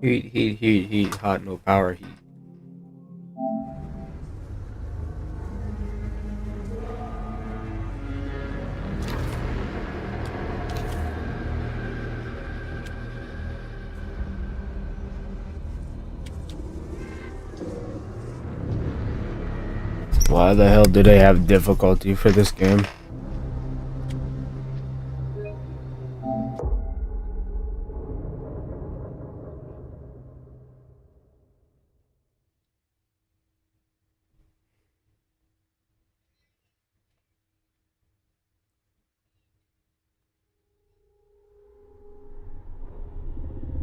Heat, heat, heat, heat, hot, no power, heat. Why the hell do they have difficulty for this game?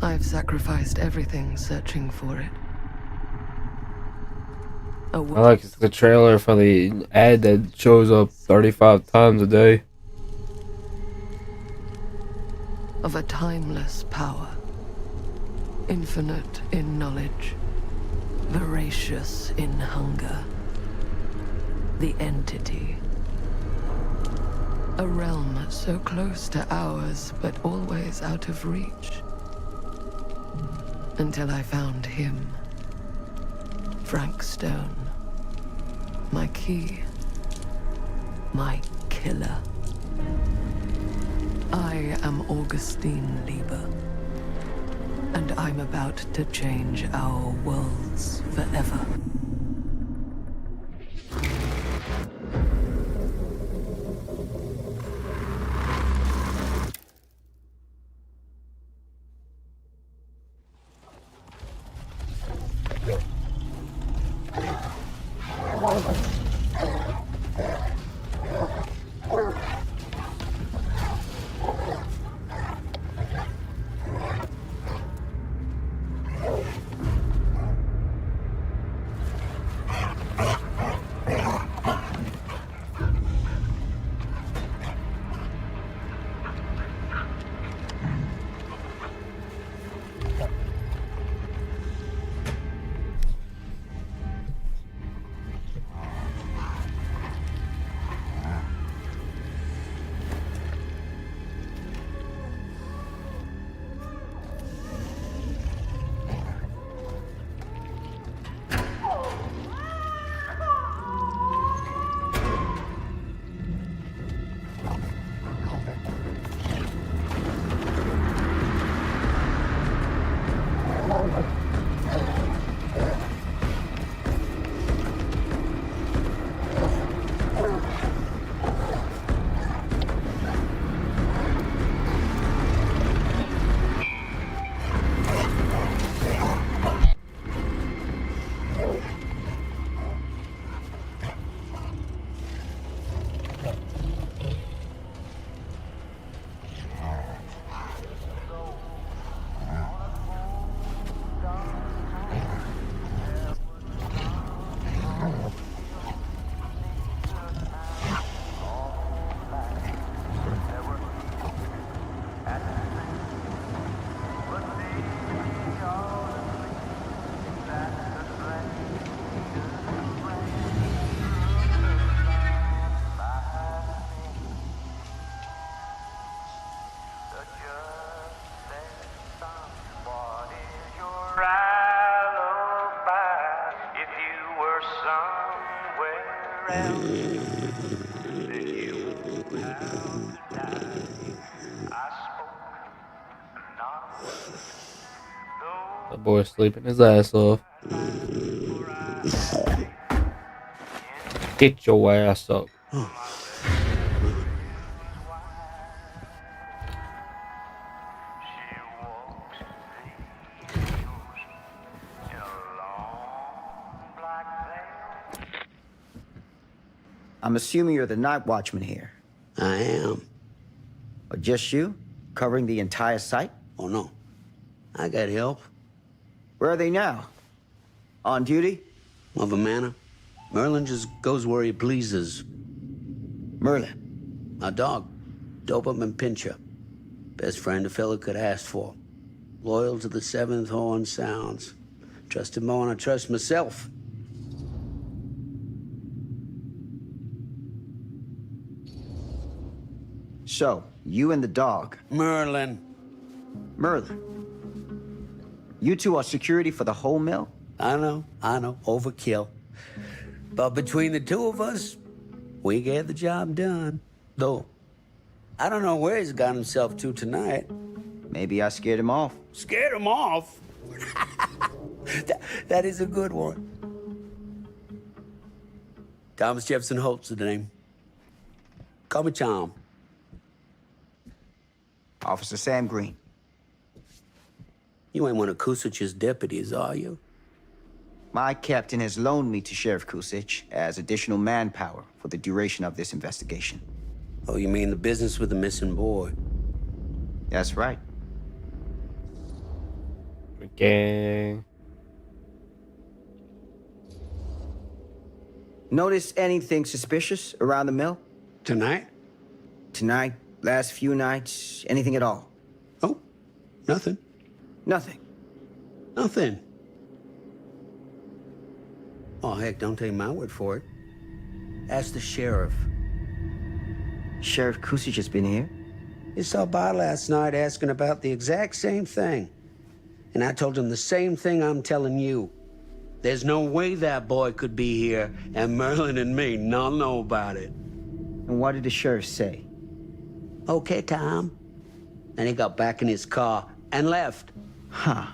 I've sacrificed everything searching for it. A I like world the trailer for the ad that shows up 35 times a day. of a timeless power, infinite in knowledge, voracious in hunger. The entity. A realm so close to ours, but always out of reach. Until I found him. Frank Stone. My key. My killer. I am Augustine Lieber. And I'm about to change our worlds forever. The boy sleeping his ass off. Get your ass up. I'm assuming you're the night watchman here. I am. Or just you? Covering the entire site? Oh, no. I got help. Where are they now? On duty? Of a manner. Merlin just goes where he pleases. Merlin. My dog. Doberman Pinscher. Best friend a fella could ask for. Loyal to the seventh horn sounds. Trust him more than I trust myself. So, you and the dog. Merlin. Merlin. You two are security for the whole mill? I know, overkill. But between the two of us, we get the job done. Though, I don't know where he's got himself to tonight. Maybe I scared him off. Scared him off? that is a good one. Thomas Jefferson Holt's the name. Call me Tom. Officer Sam Green. You ain't one of Kusich's deputies, are you? My captain has loaned me to Sheriff Kusich as additional manpower for the duration of this investigation. Oh, you mean the business with the missing boy? That's right. Gang. Notice anything suspicious around the mill? Tonight? Tonight, last few nights, anything at all? Oh, nothing. Nothing. Nothing. Oh, heck, don't take my word for it. Ask the sheriff. Sheriff Kusich has been here? He saw by last night asking about the exact same thing. And I told him the same thing I'm telling you. There's no way that boy could be here, and Merlin and me not know about it. And what did the sheriff say? Okay, Tom. And he got back in his car and left. Huh.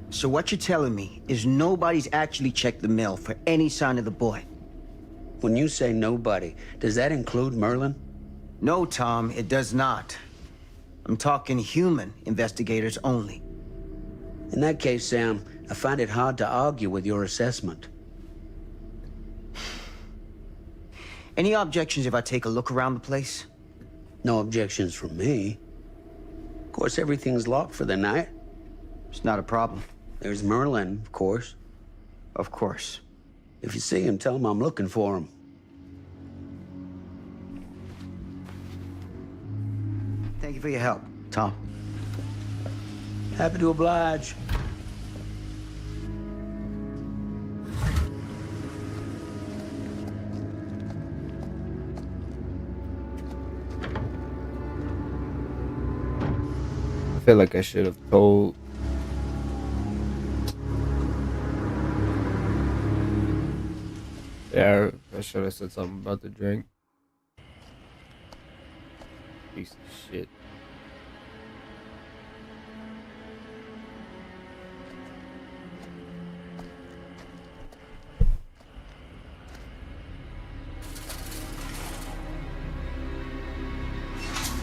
So what you're telling me is nobody's actually checked the mill for any sign of the boy? When you say nobody, does that include Merlin? No, Tom, it does not. I'm talking human investigators only. In that case, Sam, I find it hard to argue with your assessment. Any objections if I take a look around the place? No objections from me. Of course, everything's locked for the night. It's not a problem. There's Merlin, of course. Of course. If you see him, tell him I'm looking for him. Thank you for your help, Tom. Happy to oblige. I feel like I should have told. Yeah, I should have said something about the drink. Piece of shit.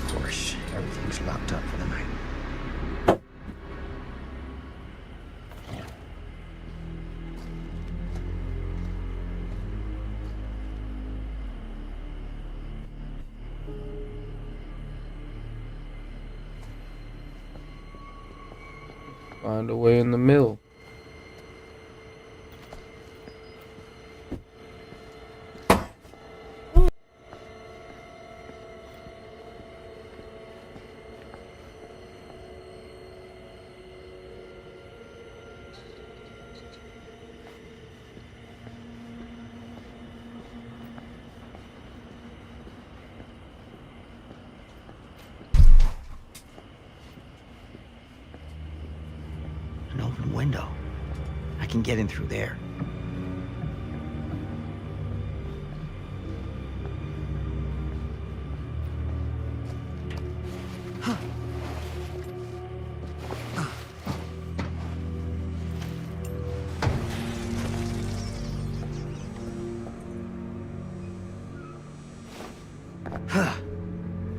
Of course, everything's locked up for the night. Find a way in the mill. An open window. I can get in through there.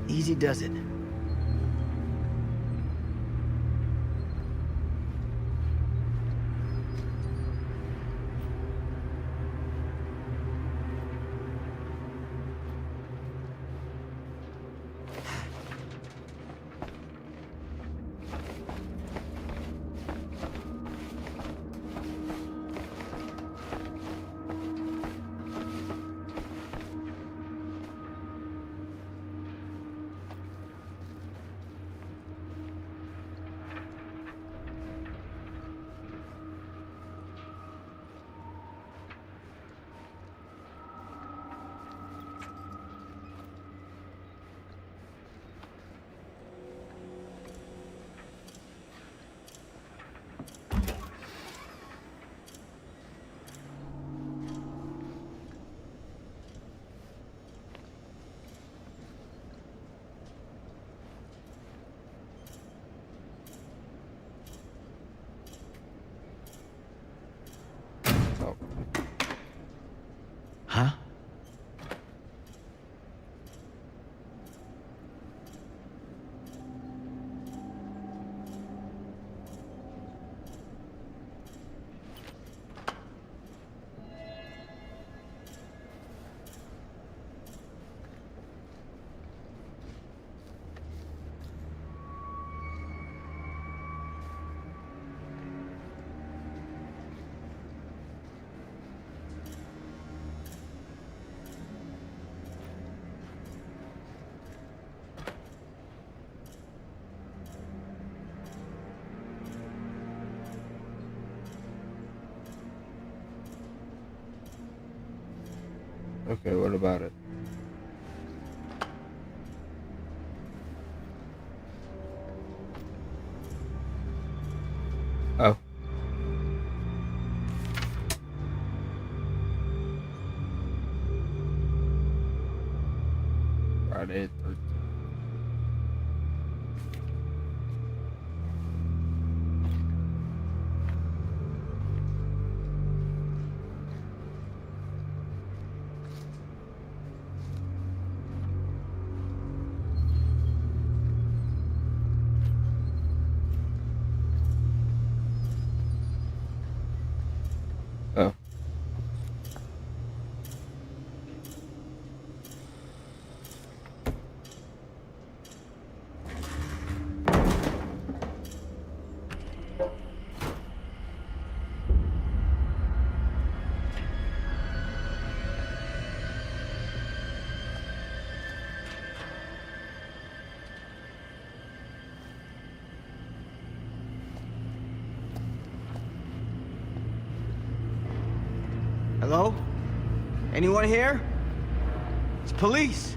Easy does it. Okay, what about it? Oh. Friday 13th. Oh. Hello? Anyone here? It's police.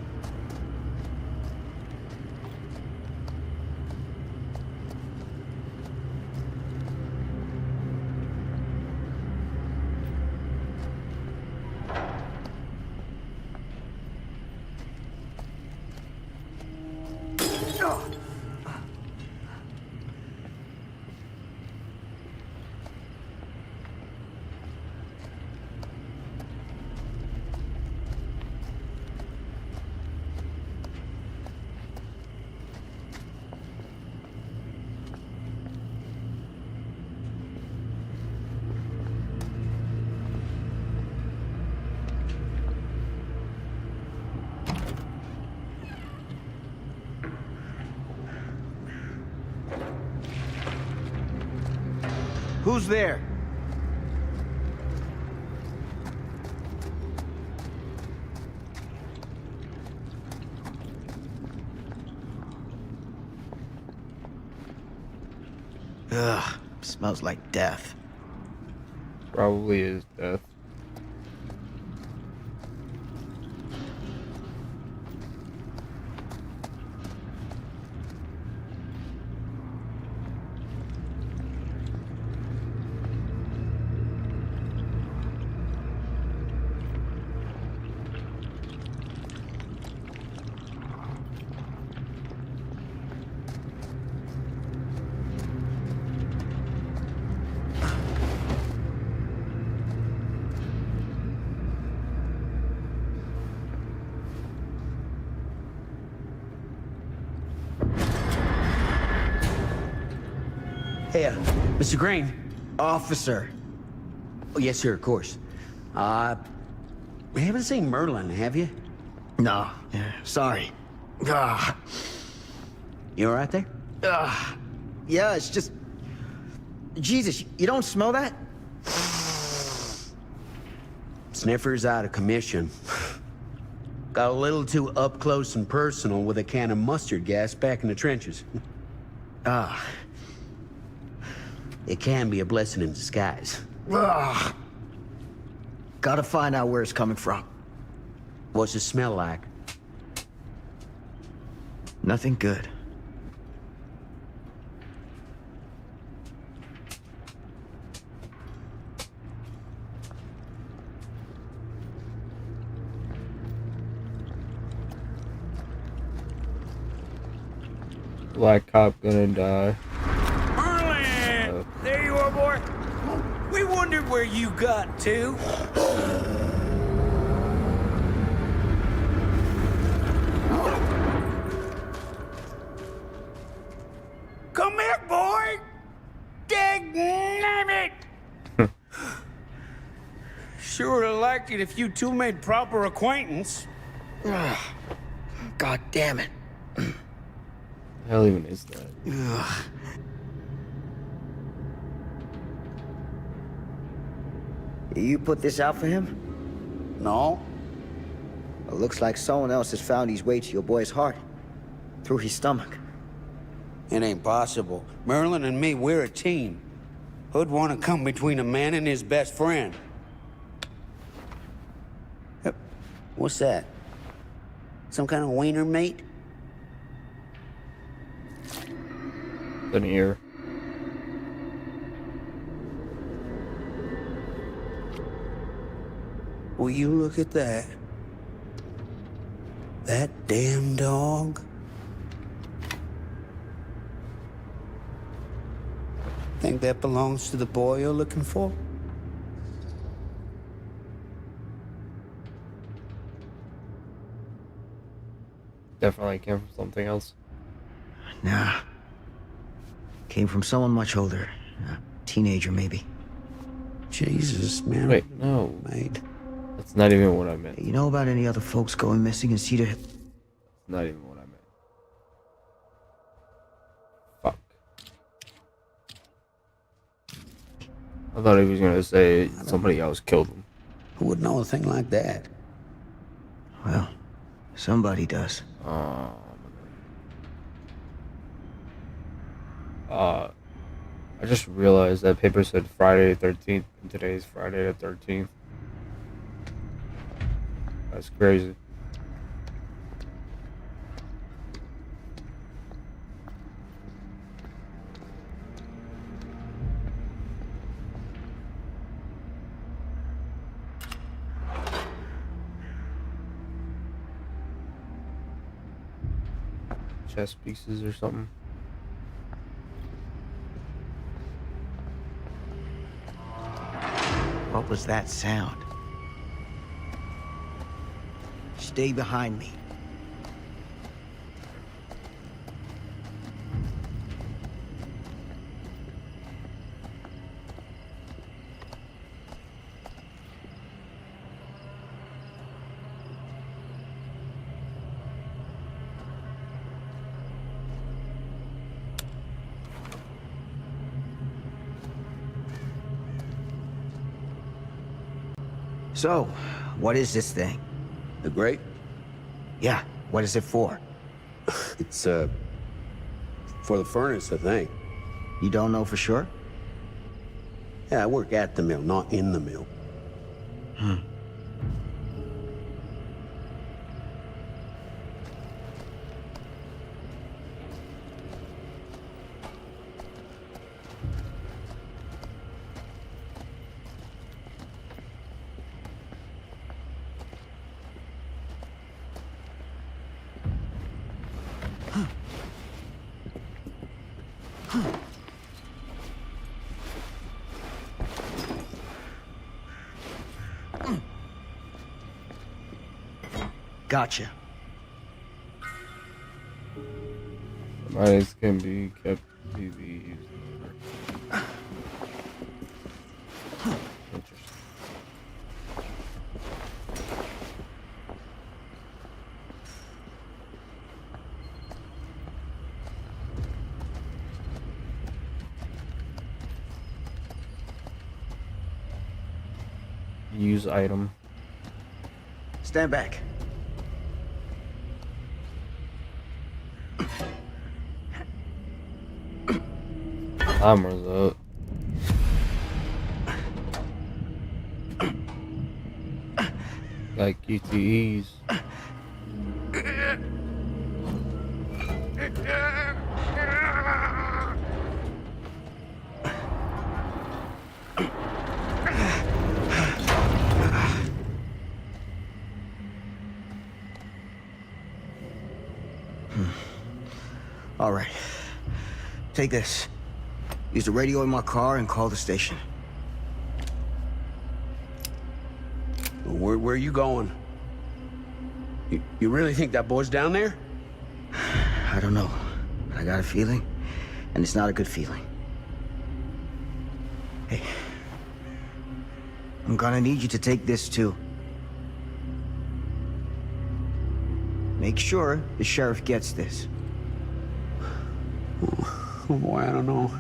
Who's there? Ugh, smells like death. Probably is death. Hey, Mr. Green. Officer. Oh, yes, sir, of course. We haven't seen Merlin, have you? No, sorry. Ah, You all right there? yeah, it's just... Jesus, you don't smell that? Sniffer's out of commission. Got a little too up close and personal with a can of mustard gas back in the trenches. Ah. It can be a blessing in disguise. Ugh. Gotta find out where it's coming from. What's it smell like? Nothing good. Black cop gonna die. Merlin! There you are, boy. We wondered where you got to. Come here, boy! Dang it! Sure would have liked it if you two made proper acquaintance. God damn it. The hell even is that? Ugh. You put this out for him? No. It looks like someone else has found his way to your boy's heart. Through his stomach. It ain't possible. Merlin and me, we're a team. Who'd want to come between a man and his best friend? What's that? Some kind of wiener meat? An ear. Will you look at that? That damn dog? Think that belongs to the boy you're looking for? Definitely came from something else. Nah. Came from someone much older. A teenager, maybe. Jesus, man. Wait, no. Mate. That's not even what I meant. You know about any other folks going missing in Cedar Hill? Not even what I meant. Fuck. I thought he was gonna say somebody else killed him. Who would know a thing like that? Well, somebody does. I just realized that paper said Friday the 13th, and today is Friday the 13th. That's crazy. Chess pieces or something. What was that sound? Stay behind me. So, what is this thing? The grate? Yeah, what is it for? It's, for the furnace, I think. You don't know for sure? Yeah, I work at the mill, not in the mill. Gotcha. Mines can be kept to be used. Interesting. Use item. Stand back. Timer's up. Like QTEs. All right. Take this. Use the radio in my car and call the station. Where are you going? You really think that boy's down there? I don't know, but I got a feeling, and it's not a good feeling. Hey, I'm gonna need you to take this too. Make sure the sheriff gets this. Oh boy, I don't know.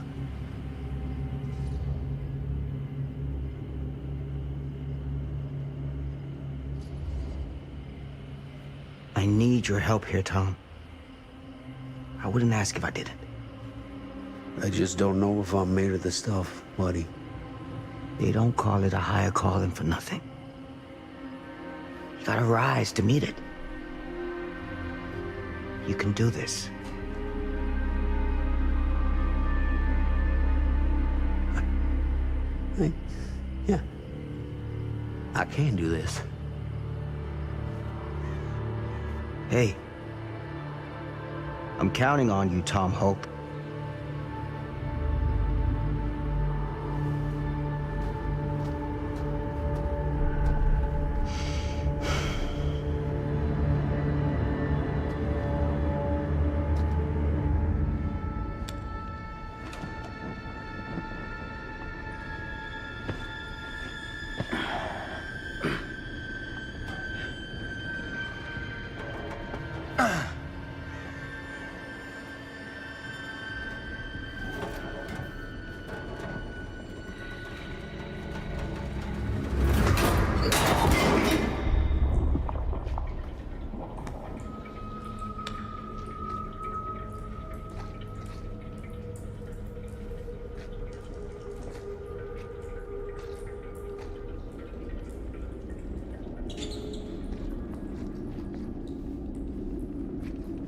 I need your help here, Tom. I wouldn't ask if I didn't. I just don't know if I'm made of the stuff, buddy. They don't call it a higher calling for nothing. You gotta rise to meet it. You can do this. Yeah. I can do this. Hey. I'm counting on you, Tom Hope.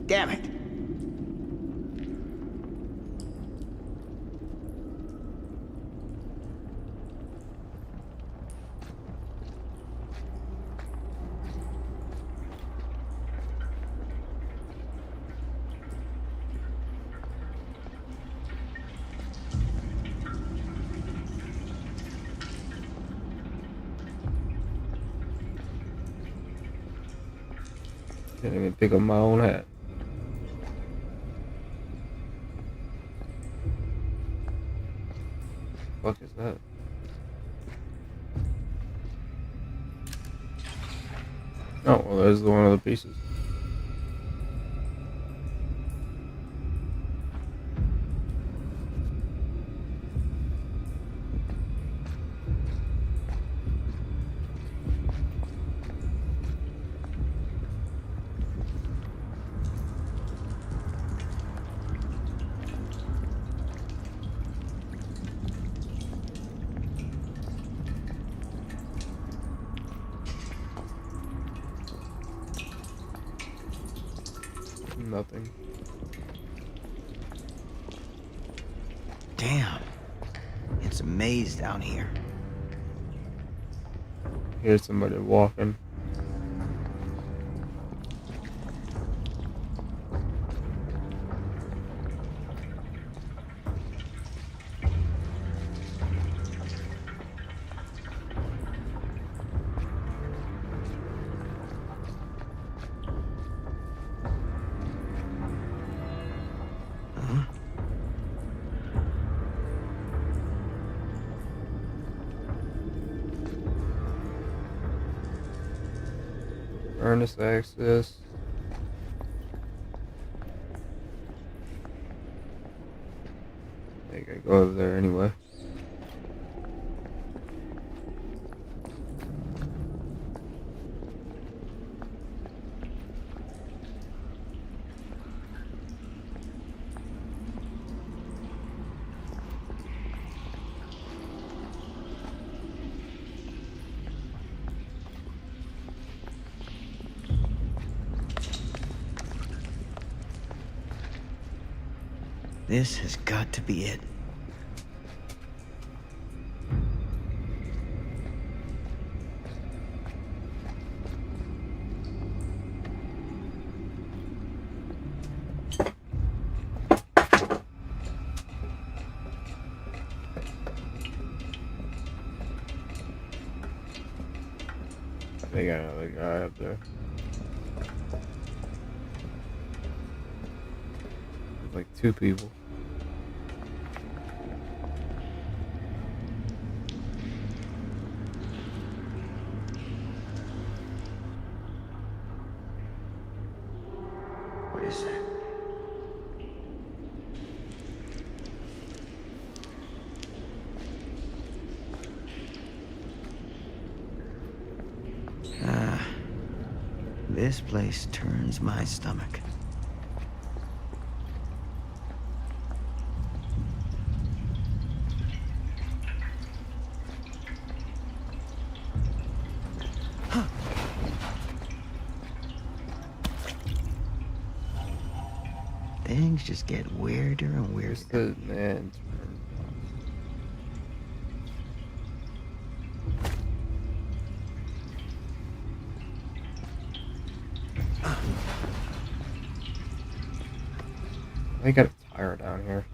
Damn it. Can't even pick up my own hat. What the fuck is that? Oh, well, there's one of the pieces. Nothing. Damn. It's a maze down here. Here's somebody walking. Furnace access. I gotta go over there anyway. This has got to be it. They got another guy up there. There's like two people. What is that? This place turns my stomach. Things just get weirder and Where's weirder. the man? I got a tire down here.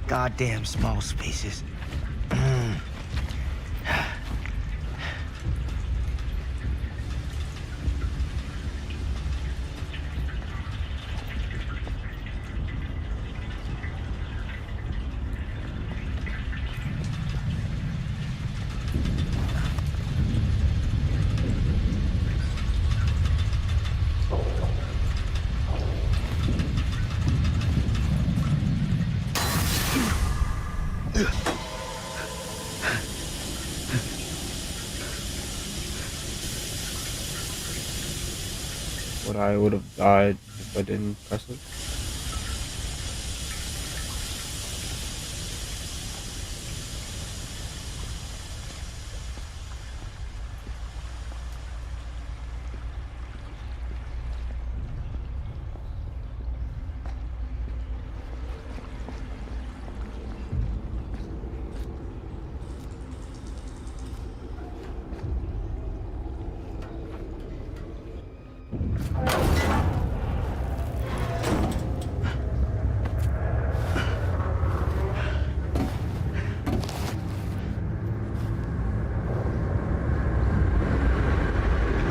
Goddamn small spaces. What I would have died if I didn't press it.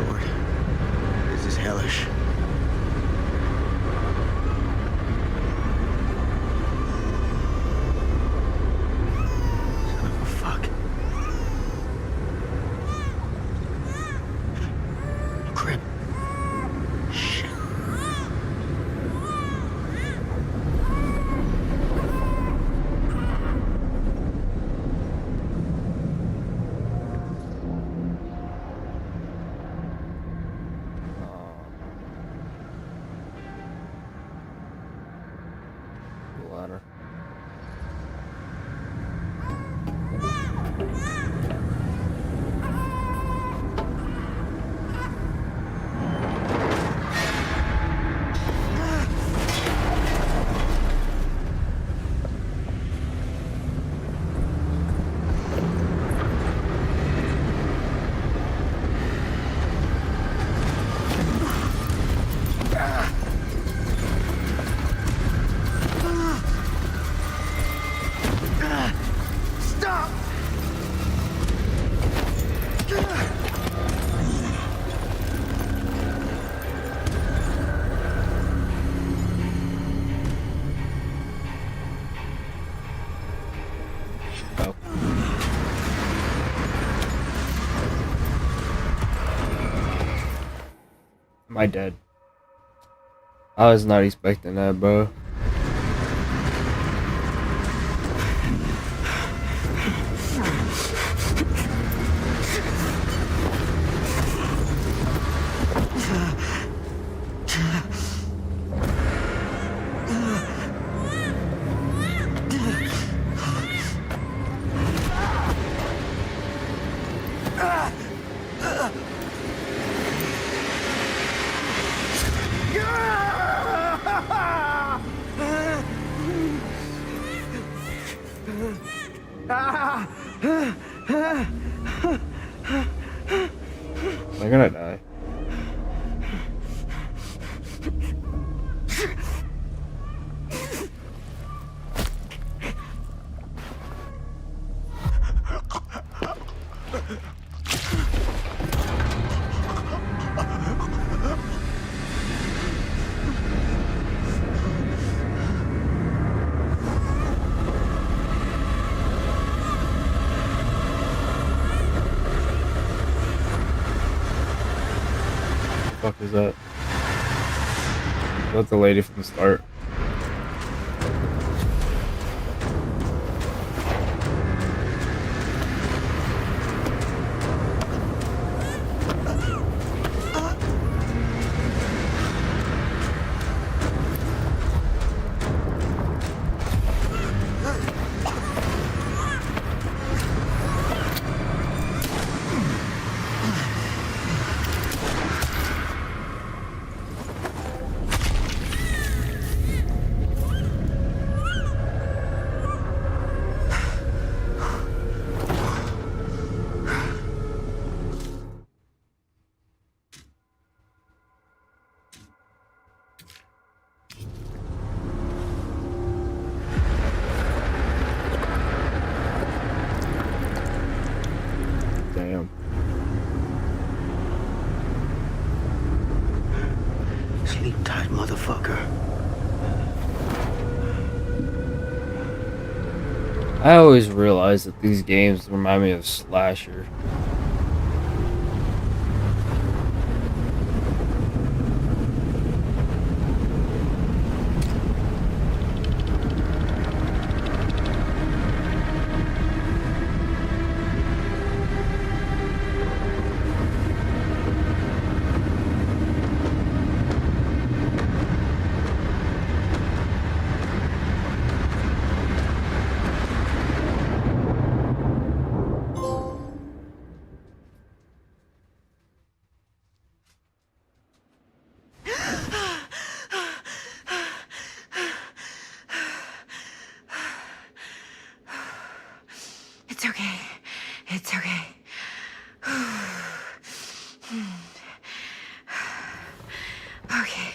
Lord, this is hellish. Son of a fuck. Crap. Shit. The ladder. Stop! Oh. Am I dead? I was not expecting that, bro. Am I gonna die? What the fuck is that? Is that the lady from the start? Sleep tight, motherfucker. I always realize that these games remind me of Slasher. It's okay. It's okay. Okay.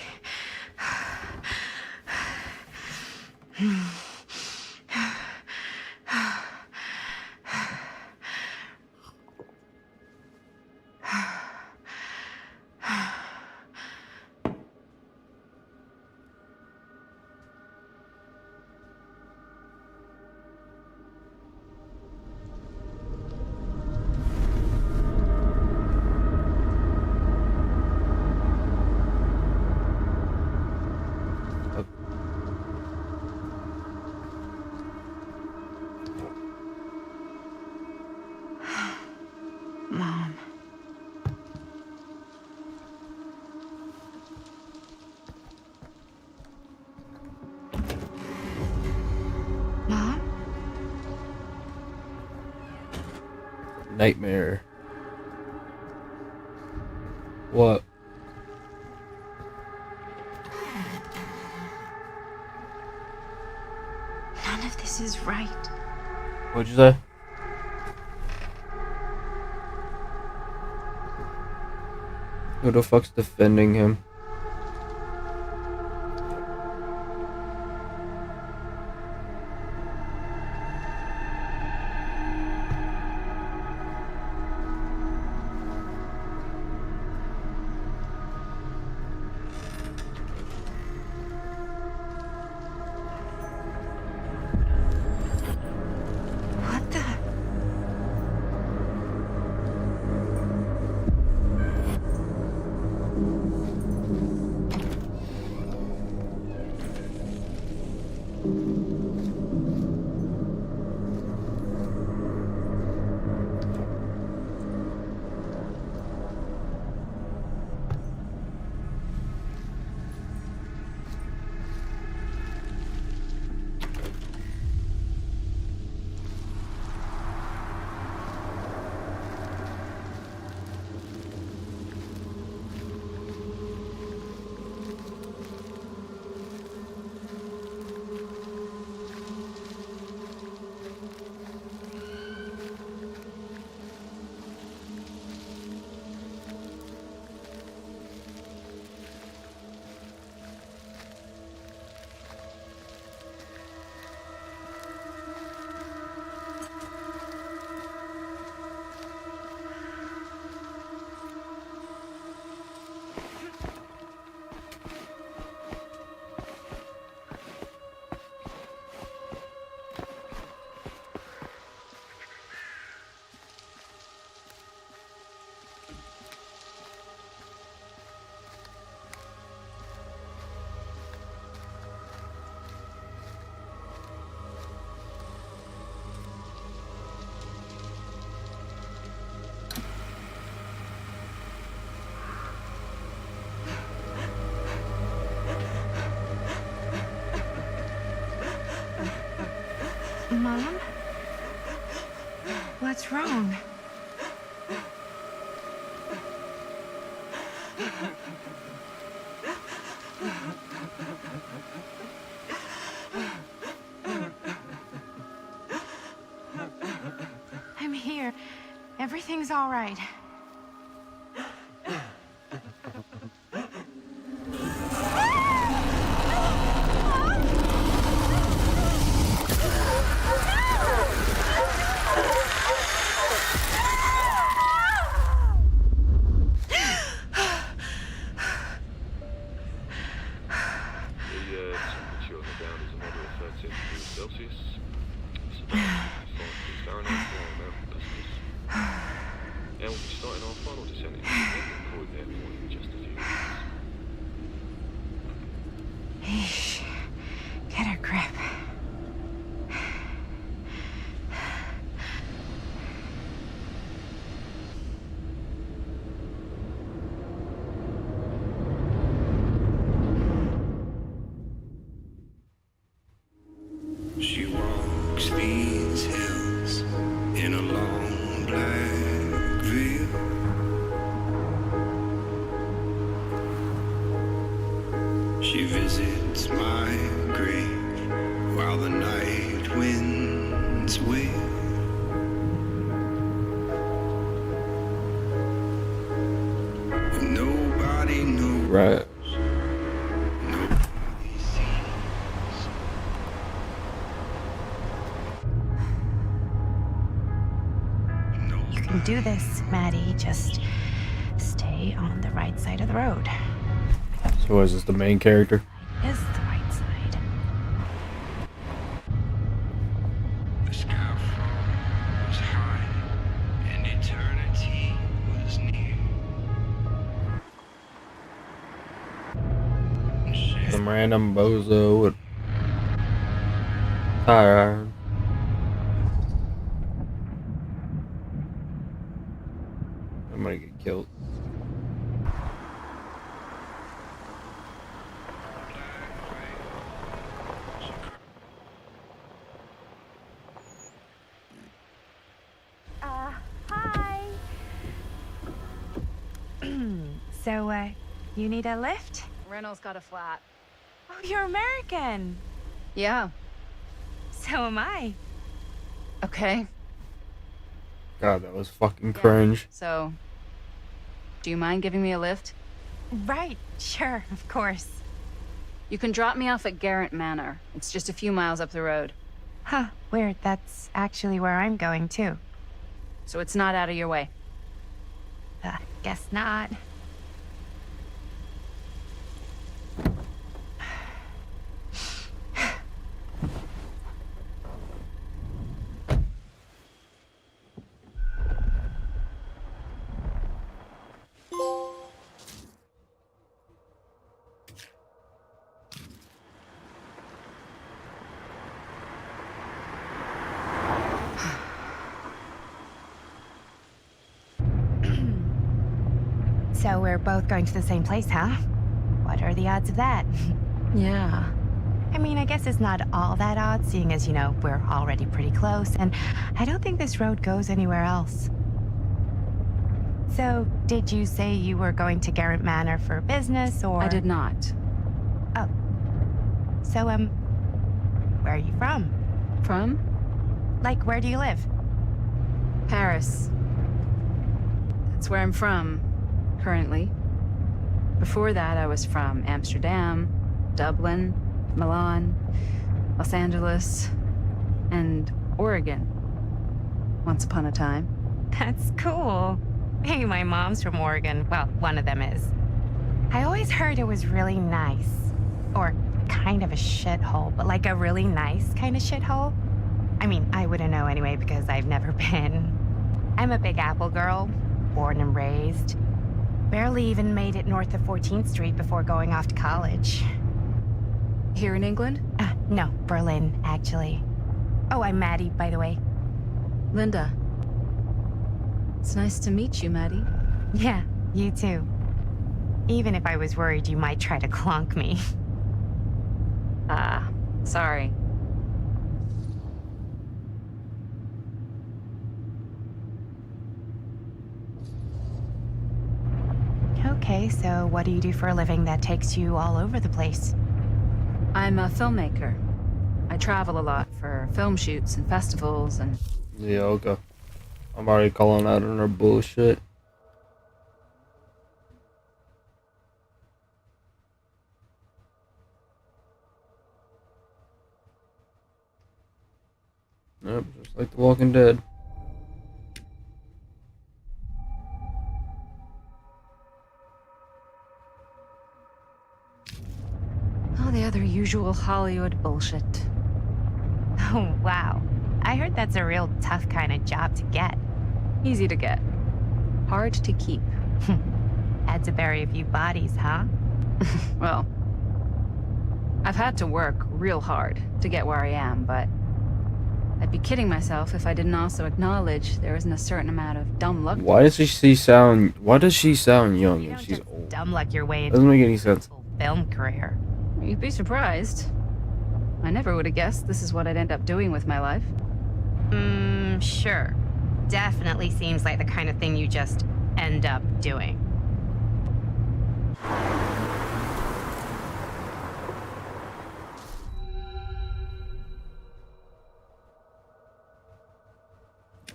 Mom. Mom? Nightmare. What? None of this is right. What'd you say? Who the fuck's defending him? What the? Mom? What's wrong? I'm here. Everything's all right. Celsius. It's about 65 Fahrenheit for American customers. And we'll be starting our final descent into the Croydon Airport in just a few minutes. Eesh. Get a grip. She walks these hills in a long black veil. She visits my grave while the night winds wail. Nobody knows. Right. Nobody sees. You can do this, Maddie. Just stay on the right side of the road. So is this the main character? Is the right side. The sky was high and eternity was near. Some random bozo with tire iron. I'm gonna get killed. Hi. So, you need a lift? Reynolds got a flat. Oh, you're American. Yeah. So am I. Okay. God, that was fucking cringe. So, do you mind giving me a lift? Right, sure, of course. You can drop me off at Garrett Manor. It's just a few miles up the road. Huh, weird. That's actually where I'm going, too. So it's not out of your way. Guess not. So we're both going to the same place, huh? What are the odds of that? Yeah. I mean, I guess it's not all that odd, seeing as, you know, we're already pretty close, and I don't think this road goes anywhere else. So, did you say you were going to Garrett Manor for business, or...? I did not. Oh. So, where are you from? From? Like, where do you live? Paris. That's where I'm from, currently. Before that, I was from Amsterdam, Dublin, Milan, Los Angeles, and Oregon. Once upon a time. That's cool. Hey, my mom's from Oregon. Well, one of them is. I always heard it was really nice. Or kind of a shithole, but like a really nice kind of shithole. I mean, I wouldn't know anyway because I've never been. I'm a Big Apple girl, born and raised. Barely even made it north of 14th Street before going off to college. Here in England? No, Berlin, actually. Oh, I'm Maddie, by the way. Linda. It's nice to meet you, Maddie. Yeah, you too. Even if I was worried you might try to clonk me. Sorry. Okay, so what do you do for a living that takes you all over the place? I'm a filmmaker. I travel a lot for film shoots and festivals and... Yeah, okay. I'm already calling out on her bullshit. Yep, just like The Walking Dead. all the other usual Hollywood bullshit. Oh, wow. I heard that's a real tough kind of job to get. Easy to get. Hard to keep. Had to bury a few bodies, huh? Well, I've had to work real hard to get where I am, but I'd be kidding myself if I didn't also acknowledge there isn't a certain amount of dumb luck. Why does she sound young You and don't she's just old? dumb luck your way into Doesn't make any sense. a full film career. You'd be surprised. I never would have guessed this is what I'd end up doing with my life. Sure. Definitely seems like the kind of thing you just end up doing.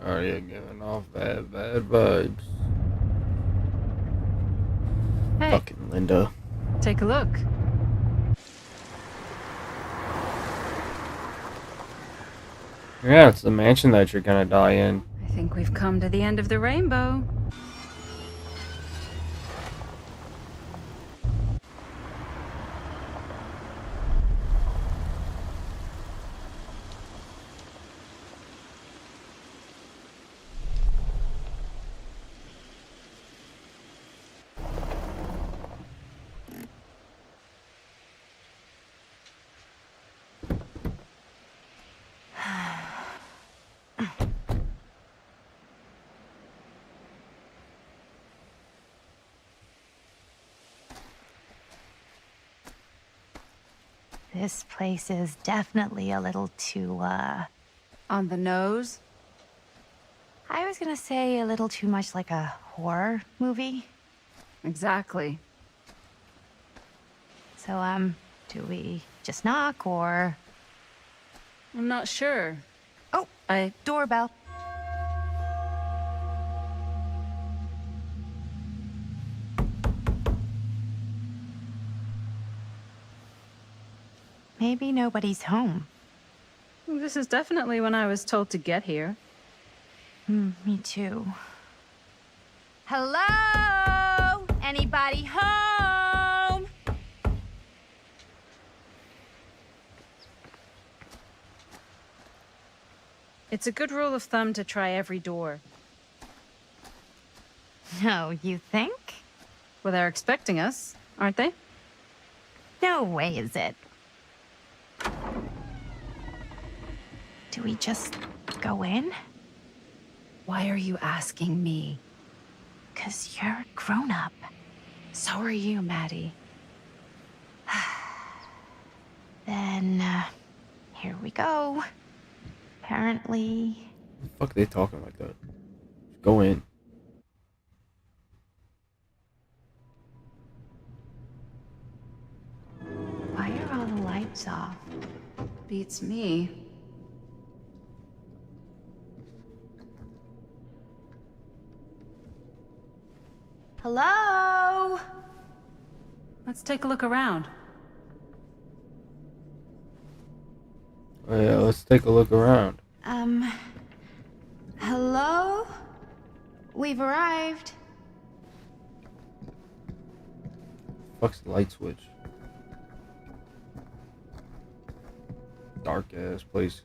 Oh yeah, giving off bad vibes. Hey, Fucking Linda. take a look. Yeah, it's the mansion that you're gonna die in. I think we've come to the end of the rainbow. This place is definitely a little too, On the nose? I was gonna say a little too much like a horror movie. Exactly. So, do we just knock or... I'm not sure. Oh, doorbell. Maybe nobody's home. This is definitely when I was told to get here. Me too. Hello? Anybody home? It's a good rule of thumb to try every door. No, you think? Well, they're expecting us, aren't they? No way is it. Do we just go in? Why are you asking me? 'Cause you're a grown-up. So are you, Maddie. Then, here we go. Apparently... The fuck are they talking like that? Just go in. Why are all the lights off? Beats me. Hello? Let's take a look around. Oh yeah, let's take a look around. Hello? We've arrived. Fuck's the light switch? Dark ass place.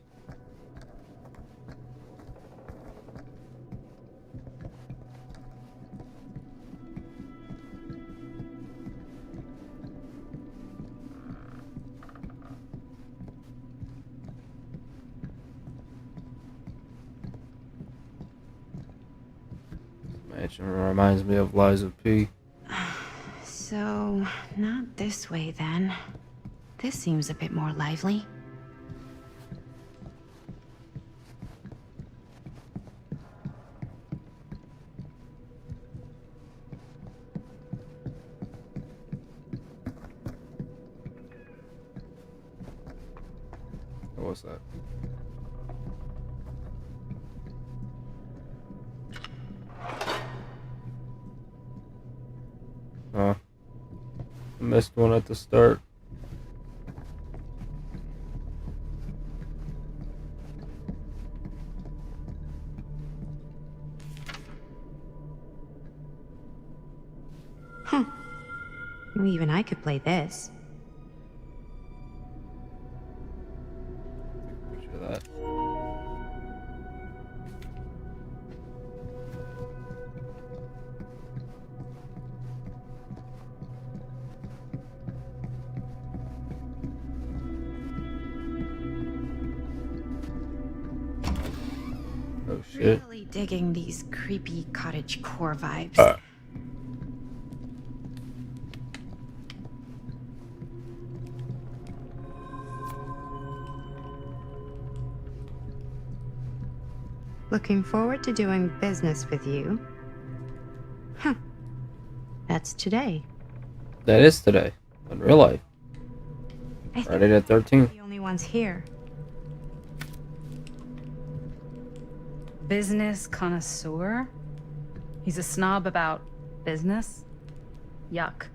Mansion reminds me of Liza P. So, not this way then. This seems a bit more lively. What's that? Huh. Missed one at the start. Even I could play this. Picture that. Shit. Really digging these creepy cottage core vibes. Looking forward to doing business with you. Huh. That's today. That is today. In real life. I think Friday the 13th. we're the only ones here. Business connoisseur? He's a snob about business? Yuck.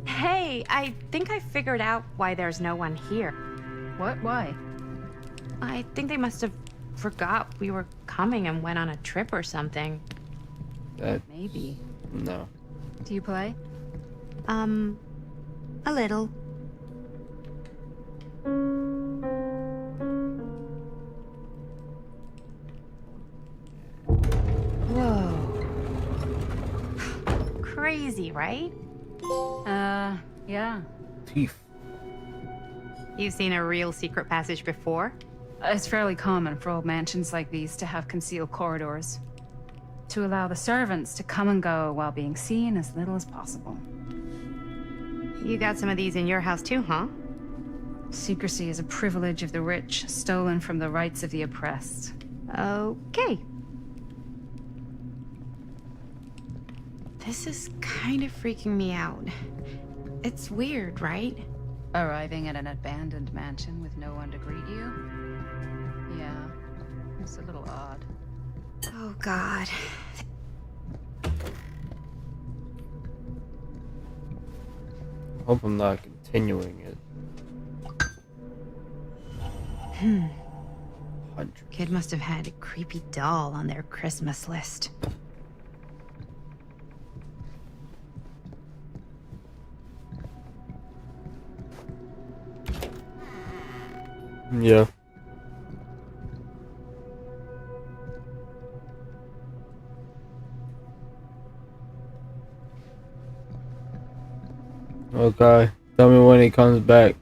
Hey, I think I figured out why there's no one here. What? Why? I think they must have forgot we were coming and went on a trip or something. That, Maybe. no. Do you play? A little. Whoa. Crazy, right? Yeah. Teeth. You've seen a real secret passage before? It's fairly common for old mansions like these to have concealed corridors. To allow the servants to come and go while being seen as little as possible. You got some of these in your house too, huh? Secrecy is a privilege of the rich, stolen from the rights of the oppressed. Okay. This is kind of freaking me out. It's weird, right? Arriving at an abandoned mansion with no one to greet you? Yeah, it's a little odd. Oh, God. Hope I'm not continuing it. 100. Kid must have had a creepy doll on their Christmas list. Yeah. Okay. Tell me when he comes back.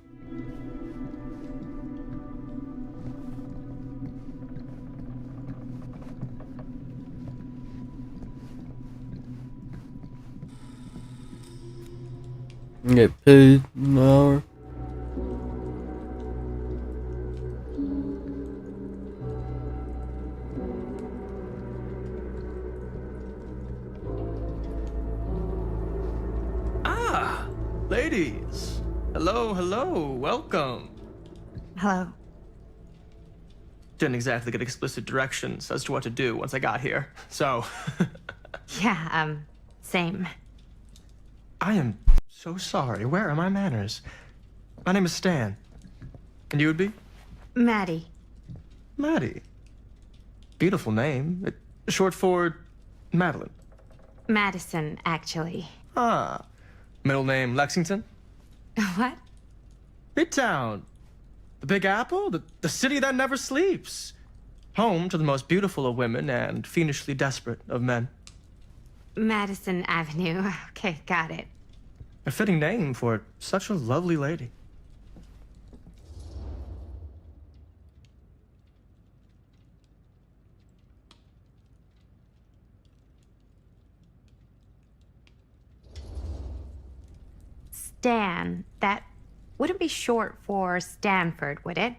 Get paid an hour. Ah, ladies. Hello, hello, welcome. Hello. Didn't exactly get explicit directions as to what to do once I got here, so. Yeah, same. I am so sorry. Where are my manners? My name is Stan. And you would be? Maddie. Maddie. Beautiful name. Short for Madeline. Madison, actually. Ah. Middle name Lexington? What? Midtown. The Big Apple? The city that never sleeps. Home to the most beautiful of women and fiendishly desperate of men. Madison Avenue. Okay, got it. A fitting name for such a lovely lady. Stan. That wouldn't be short for Stanford, would it?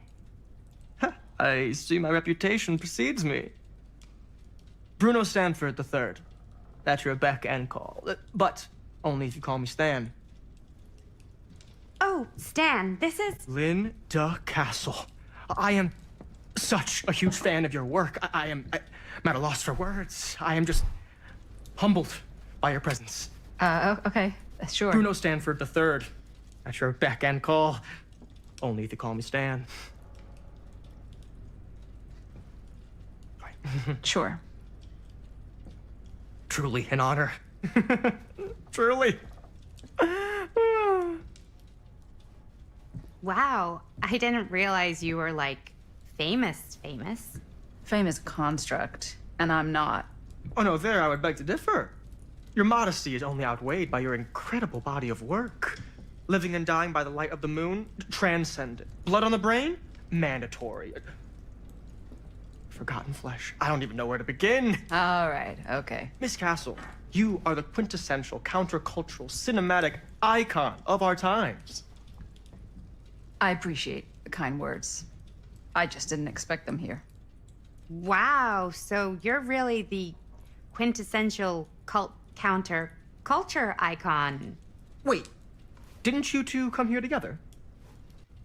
I see my reputation precedes me. Bruno Stanford III. At your beck and call. But only if you call me Stan. Oh, Stan, this is... Linda Castle. I am such a huge fan of your work. I'm at a loss for words. I am just humbled by your presence. Okay, sure. Bruno Stanford III. At your beck and call. Only if you call me Stan. Sure. Truly an honor. Truly. Wow, I didn't realize you were like famous. Famous construct, and I'm not. Oh no, there I would beg to differ. Your modesty is only outweighed by your incredible body of work. Living and dying by the light of the moon, transcendent. Blood on the brain, mandatory. Forgotten flesh. I don't even know where to begin. All right, okay. Miss Castle, you are the quintessential countercultural cinematic icon of our times. I appreciate the kind words. I just didn't expect them here. Wow, so you're really the quintessential counter-culture icon. Wait, didn't you two come here together?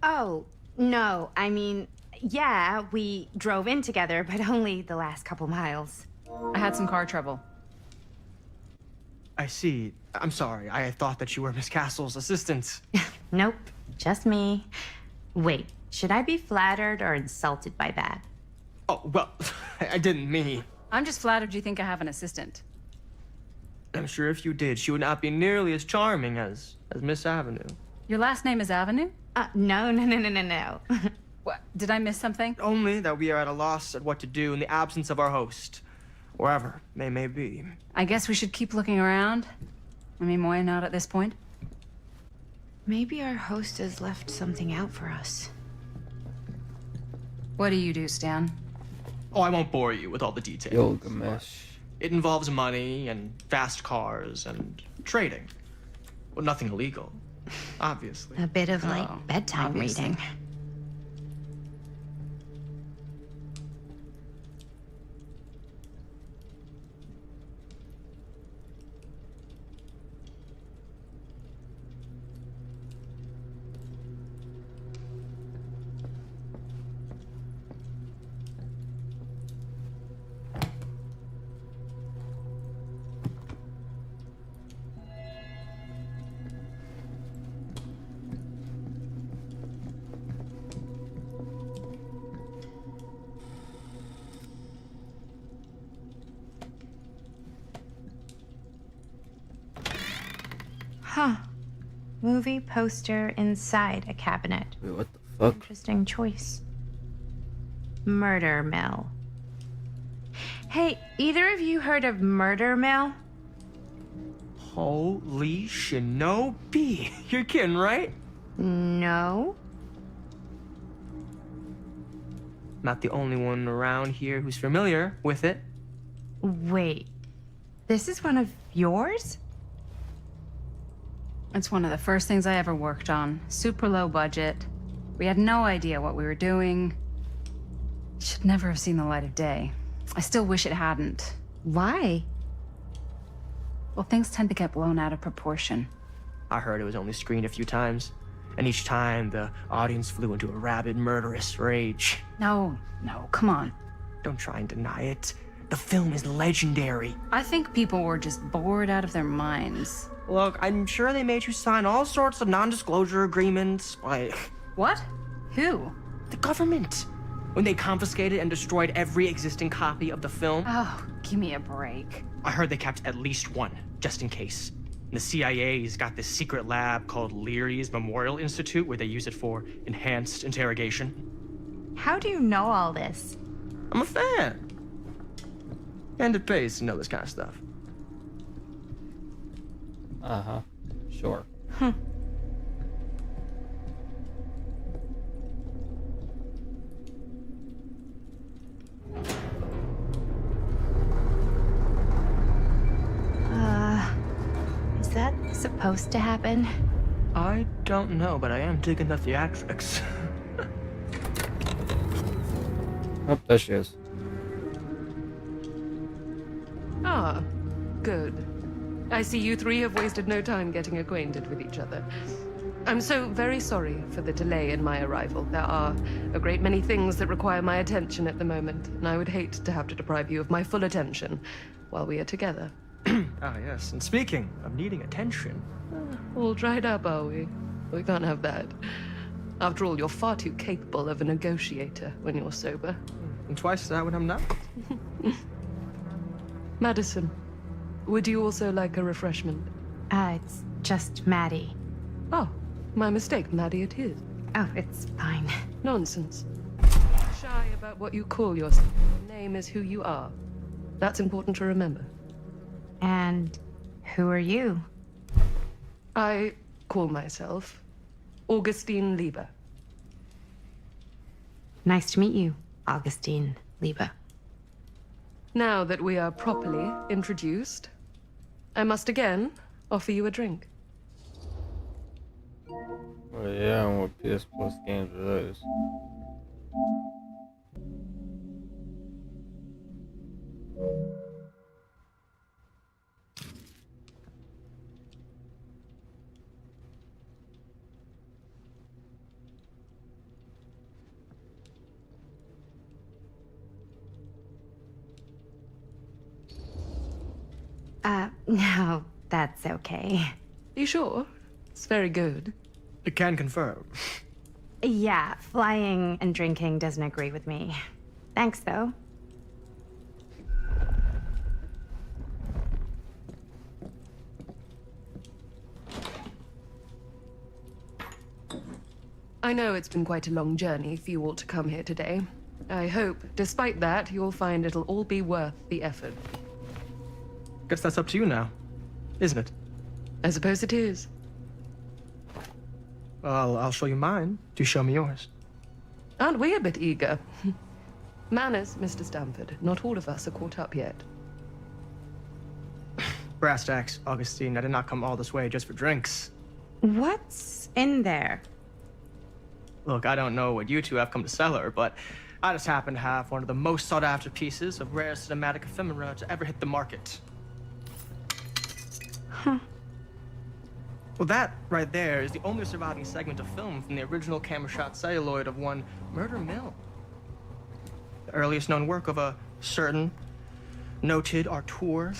Oh, no, I mean, yeah, we drove in together, but only the last couple miles. I had some car trouble. I see. I'm sorry. I thought that you were Miss Castle's assistant. Nope, just me. Wait, should I be flattered or insulted by that? Oh, well, I didn't mean. I'm just flattered you think I have an assistant. I'm sure if you did, she would not be nearly as charming as Miss Avenue. Your last name is Avenue? No. What, did I miss something? Only that we are at a loss at what to do in the absence of our host, wherever they may be. I guess we should keep looking around. I mean, why not at this point? Maybe our host has left something out for us. What do you do, Stan? Oh, I won't bore you with all the details. Gilgamesh. It involves money and fast cars and trading. Well, nothing illegal, obviously. A bit of like Oh, bedtime obviously. reading. Huh. Movie poster inside a cabinet. Wait, what the fuck? Interesting choice. Murder Mill. Hey, either of you heard of Murder Mill? Holy shinobi. You're kidding, right? No. Not the only one around here who's familiar with it. Wait. This is one of yours? It's one of the first things I ever worked on. Super low budget. We had no idea what we were doing. Should never have seen the light of day. I still wish it hadn't. Why? Well, things tend to get blown out of proportion. I heard it was only screened a few times, and each time the audience flew into a rabid, murderous rage. No, come on. Don't try and deny it. The film is legendary. I think people were just bored out of their minds. Look, I'm sure they made you sign all sorts of non-disclosure agreements, like... What? Who? The government. When they confiscated and destroyed every existing copy of the film. Oh, give me a break. I heard they kept at least one, just in case. And the CIA's got this secret lab called Leary's Memorial Institute where they use it for enhanced interrogation. How do you know all this? I'm a fan. And it pays to know this kind of stuff. Uh-huh. Sure. Is that supposed to happen? I don't know, but I am digging the theatrics. Oh, there she is. Ah, good. I see you three have wasted no time getting acquainted with each other. I'm so very sorry for the delay in my arrival. There are a great many things that require my attention at the moment, and I would hate to have to deprive you of my full attention while we are together. Ah, yes. And speaking of needing attention, All dried up, are we? We can't have that. After all, you're far too capable of a negotiator when you're sober. And twice that when I'm not. Madison, would you also like a refreshment? It's just Maddie. Oh, my mistake. Maddie it is. Oh, it's fine. Nonsense. Shy about what you call yourself. Your name is who you are. That's important to remember. And who are you? I call myself Augustine Lieber. Nice to meet you, Augustine Lieber. Now that we are properly introduced, I must again offer you a drink. Oh yeah, and what PS Plus games are those? No, that's okay. You sure? It's very good. I can confirm. Yeah, flying and drinking doesn't agree with me. Thanks, though. I know it's been quite a long journey for you all to come here today. I hope, despite that, you'll find it'll all be worth the effort. Guess that's up to you now, isn't it? I suppose it is. Well, I'll show you mine. Do show me yours. Aren't we a bit eager? Manners, Mr. Stamford. Not all of us are caught up yet. Brass tacks, Augustine. I did not come all this way just for drinks. What's in there? Look, I don't know what you two have come to cellar, but I just happen to have one of the most sought-after pieces of rare cinematic ephemera to ever hit the market. Huh. Well, that right there is the only surviving segment of film from the original camera shot celluloid of one Murder Mill. The earliest known work of a certain noted auteur,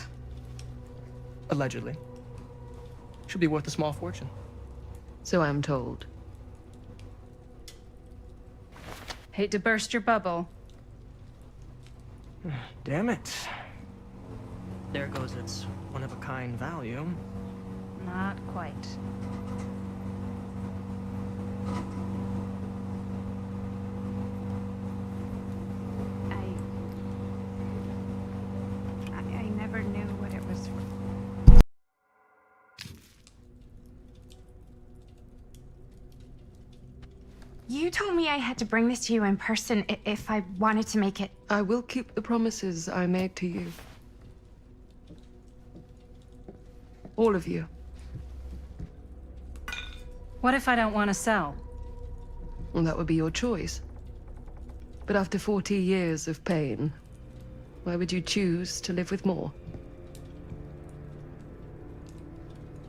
allegedly. Should be worth a small fortune. So I'm told. Hate to burst your bubble. Damn it. There goes its one-of-a-kind value. Not quite. I never knew what it was for. You told me I had to bring this to you in person if I wanted to make it. I will keep the promises I made to you. All of you. What if I don't want to sell? Well, that would be your choice. But after 40 years of pain, why would you choose to live with more?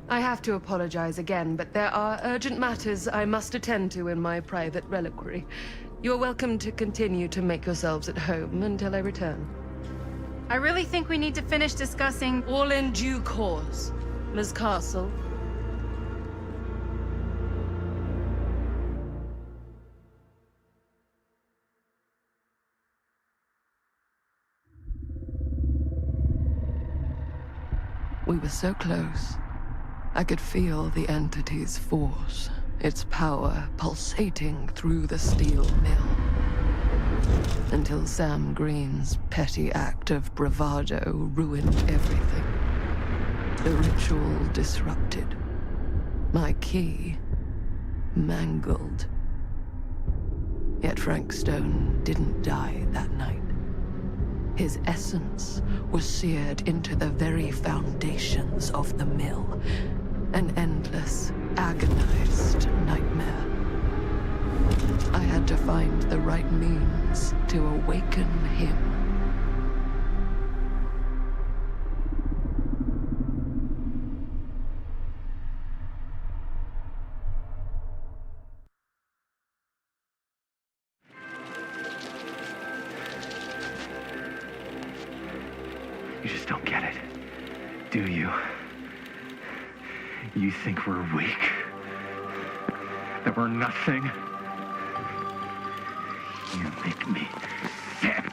I have to apologize again, but there are urgent matters I must attend to in my private reliquary. You're welcome to continue to make yourselves at home until I return. I really think we need to finish discussing. All in due course, Ms. Castle. We were so close. I could feel the entity's force, its power pulsating through the steel mill. Until Sam Green's petty act of bravado ruined everything. The ritual disrupted. My key mangled. Yet Frank Stone didn't die that night. His essence was seared into the very foundations of the mill. An endless, agonized nightmare. I had to find the right means to awaken him. You just don't get it, do you? You think we're weak? that were nothing. You make me sick.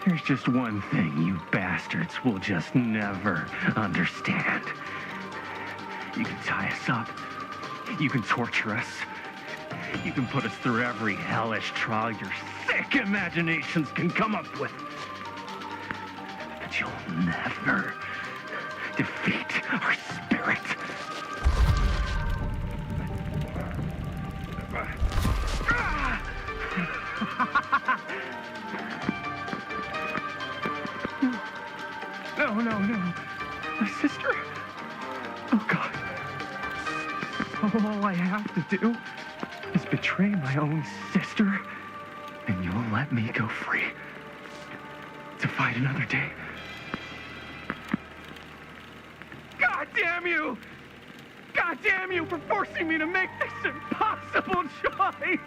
There's just one thing you bastards will just never understand. You can tie us up. You can torture us. You can put us through every hellish trial your sick imaginations can come up with. But you'll never defeat our spirit. No. My sister? Oh, God. All I have to do is betray my own sister, and you'll let me go free to fight another day. God damn you! God damn you for forcing me to make this impossible choice!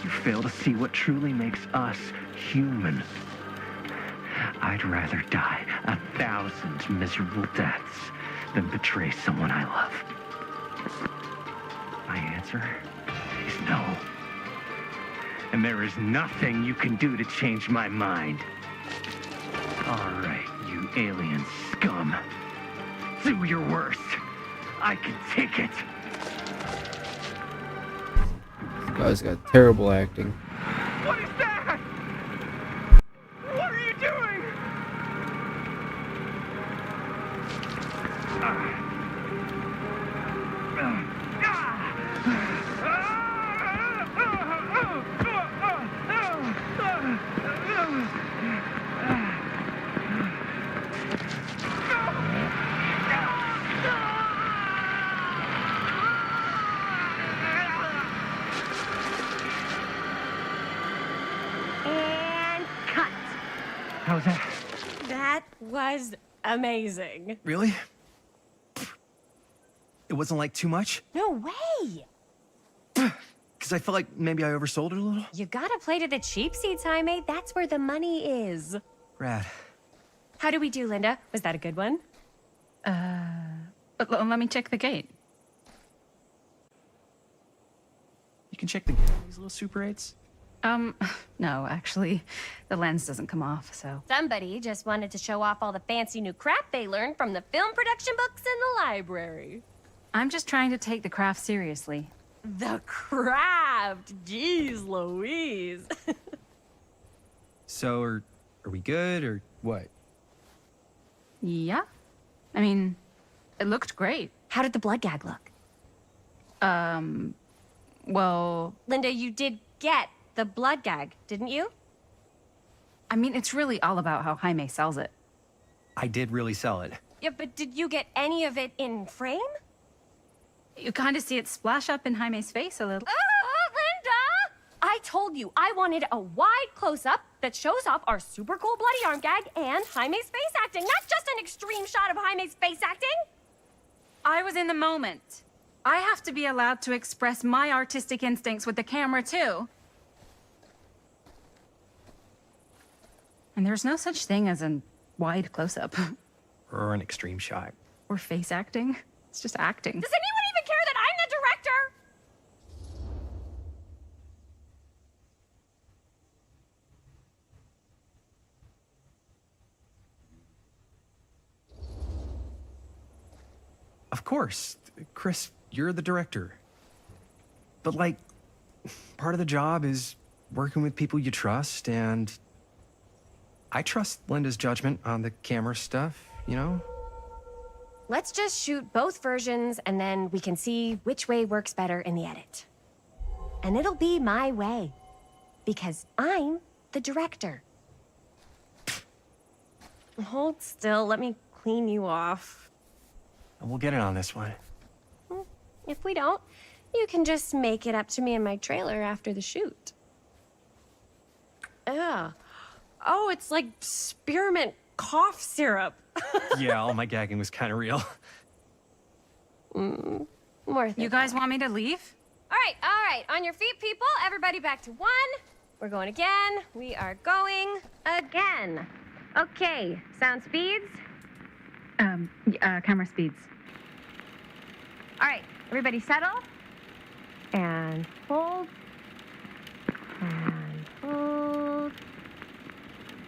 You fail to see what truly makes us human. I'd rather die 1,000 miserable deaths than betray someone I love. My answer is no. And there is nothing you can do to change my mind. All right, you alien scum. Do your worst. I can take it. This guy's got terrible acting. What is that? What are you doing? And cut. How's that? That was amazing. Really? It wasn't like too much? No way. Because I felt like maybe I oversold it a little? You gotta play to the cheap seats, Jaime. That's where the money is. Rad. How do we do, Linda? Was that a good one? Let me check the gate. You can check these little Super 8s? No, actually, the lens doesn't come off, so. Somebody just wanted to show off all the fancy new crap they learned from the film production books in the library. I'm just trying to take the craft seriously. The craft! Jeez Louise. So, are we good, or what? Yeah? I mean, it looked great. How did the blood gag look? Well... Linda, you did get the blood gag, didn't you? I mean, it's really all about how Jaime sells it. I did really sell it. Yeah, but did you get any of it in frame? You kind of see it splash up in Jaime's face a little. Linda! I told you I wanted a wide close-up that shows off our super cool bloody arm gag and Jaime's face acting, not just an extreme shot of Jaime's face acting. I was in the moment. I have to be allowed to express my artistic instincts with the camera, too. And there's no such thing as a wide close-up. Or an extreme shot. Or face acting. It's just acting. Does anyone even care that I'm the director? Of course. Chris, you're the director. But, like, part of the job is working with people you trust, and I trust Linda's judgment on the camera stuff, you know? Let's just shoot both versions and then we can see which way works better in the edit. And it'll be my way. Because I'm the director. Hold still, let me clean you off. And we'll get it on this one. If we don't, you can just make it up to me in my trailer after the shoot. Ugh. Oh, it's like spearmint cough syrup. Yeah, all my gagging was kind of real. More You guys want me to leave? All right. On your feet, people. Everybody back to 1. We're going again. We are going again. Okay, sound speeds. Camera speeds. All right, everybody settle. And hold. And hold.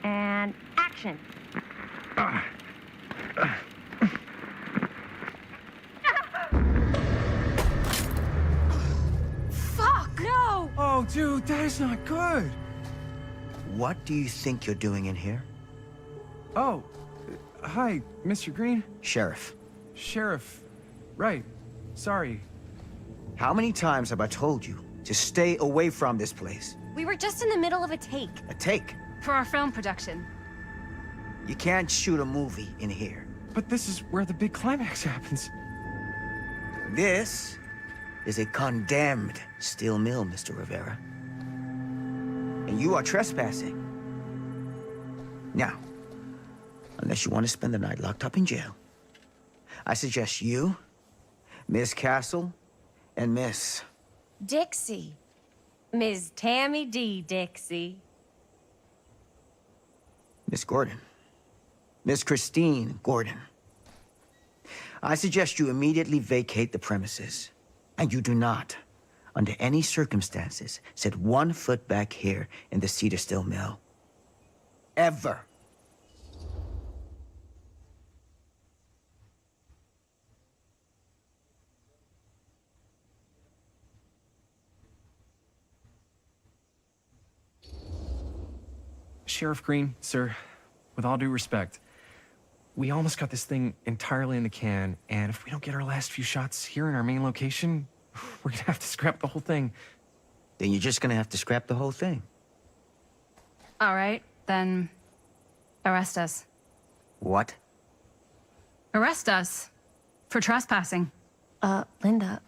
And action. Fuck! No! Oh, dude, that is not good. What do you think you're doing in here? Oh, hi, Mr. Green. Sheriff. Sheriff. Right. Sorry. How many times have I told you to stay away from this place? We were just in the middle of a take. A take? For our film production. You can't shoot a movie in here. But this is where the big climax happens. This is a condemned steel mill, Mr. Rivera. And you are trespassing. Now, unless you want to spend the night locked up in jail, I suggest you, Miss Castle, and Miss... Dixie. Ms. Tammy D. Dixie. Miss Gordon. Miss Christine Gordon. I suggest you immediately vacate the premises. And you do not, under any circumstances, set 1 foot back here in the Cedar Steel Mill. Ever. Sheriff Green, sir, with all due respect, we almost got this thing entirely in the can, and if we don't get our last few shots here in our main location, we're gonna have to scrap the whole thing. Then you're just gonna have to scrap the whole thing. All right, then arrest us. What? Arrest us for trespassing. Linda.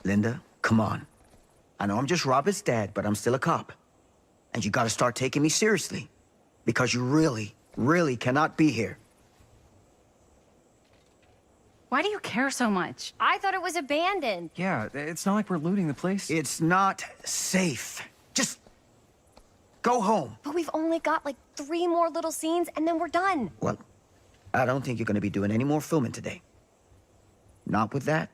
Linda, come on. I know I'm just Robert's dad, but I'm still a cop. And you gotta start taking me seriously. Because you really, really cannot be here. Why do you care so much? I thought it was abandoned. Yeah, it's not like we're looting the place. It's not safe. Just go home. But we've only got like 3 more little scenes and then we're done. Well, I don't think you're gonna be doing any more filming today. Not with that.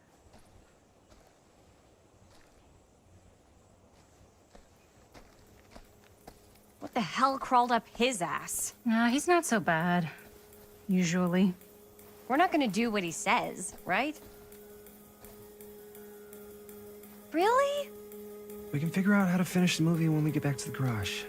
What the hell crawled up his ass? Nah, he's not so bad. Usually. We're not gonna do what he says, right? Really? We can figure out how to finish the movie when we get back to the garage.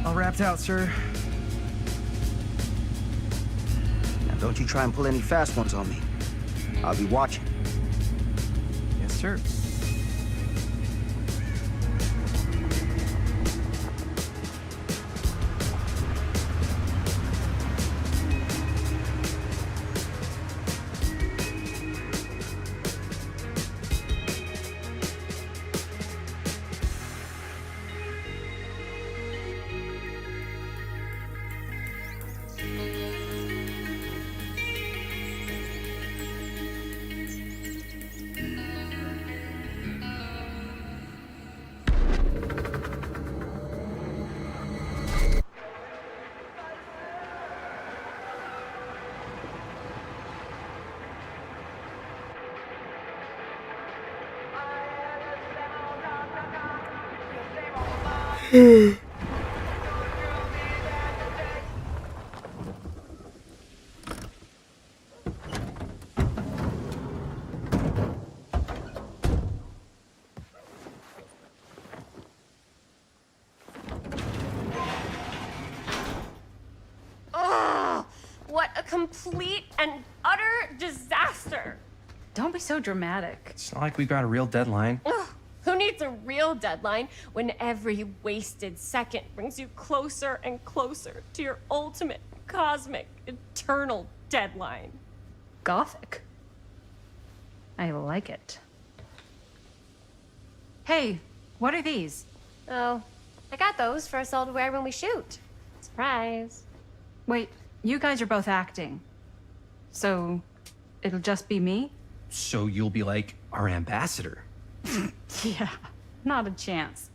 All wrapped out, sir. Now don't you try and pull any fast ones on me. I'll be watching. Yes, sir. complete and utter disaster. Don't be so dramatic. It's not like we've got a real deadline. Ugh, who needs a real deadline when every wasted second brings you closer and closer to your ultimate, cosmic, eternal deadline? Gothic. I like it. Hey, what are these? Oh, I got those for us all to wear when we shoot. Surprise. Wait, you guys are both acting. So, it'll just be me? So you'll be like our ambassador. Yeah, not a chance.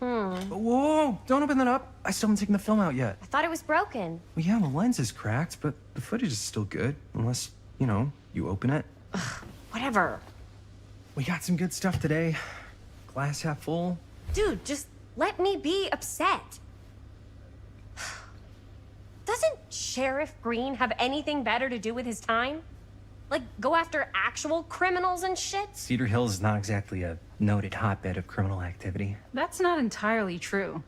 Whoa, don't open that up. I still haven't taken the film out yet. I thought it was broken. Well, yeah, the lens is cracked, but the footage is still good. Unless, you know, you open it. Whatever. We got some good stuff today. Glass half full. Dude, just let me be upset. Doesn't Sheriff Green have anything better to do with his time? Like, go after actual criminals and shit? Cedar Hills is not exactly a noted hotbed of criminal activity. That's not entirely true.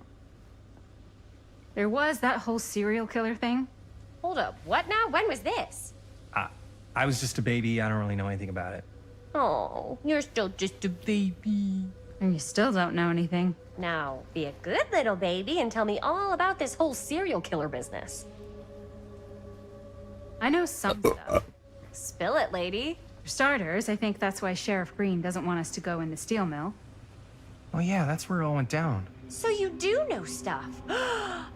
There was that whole serial killer thing. Hold up, what now? When was this? I was just a baby. I don't really know anything about it. Oh, you're still just a baby. And you still don't know anything. Now, be a good little baby and tell me all about this whole serial killer business. I know some stuff. Spill it, lady. For starters, I think that's why Sheriff Green doesn't want us to go in the steel mill. Oh yeah, that's where it all went down. So you do know stuff.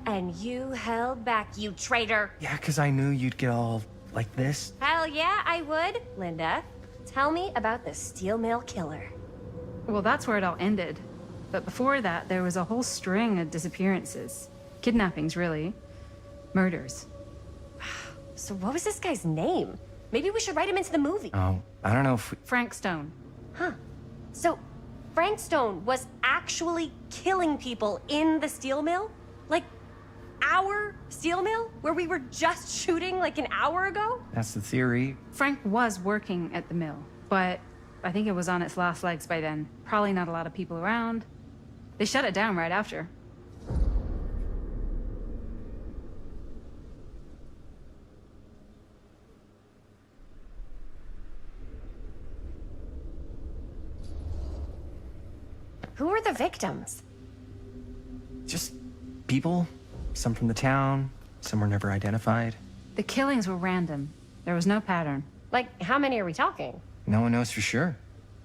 And you held back, you traitor. Yeah, because I knew you'd get all like this. Hell yeah, I would. Linda, tell me about the steel mill killer. Well, that's where it all ended. But before that, there was a whole string of disappearances. Kidnappings, really. Murders. So what was this guy's name? Maybe we should write him into the movie. Oh, I don't know if Frank Stone. Huh. So Frank Stone was actually killing people in the steel mill? Like, our steel mill? Where we were just shooting like an hour ago? That's the theory. Frank was working at the mill, but I think it was on its last legs by then. Probably not a lot of people around. They shut it down right after. Who were the victims? Just people. Some from the town, some were never identified. The killings were random. There was no pattern. Like, how many are we talking? No one knows for sure.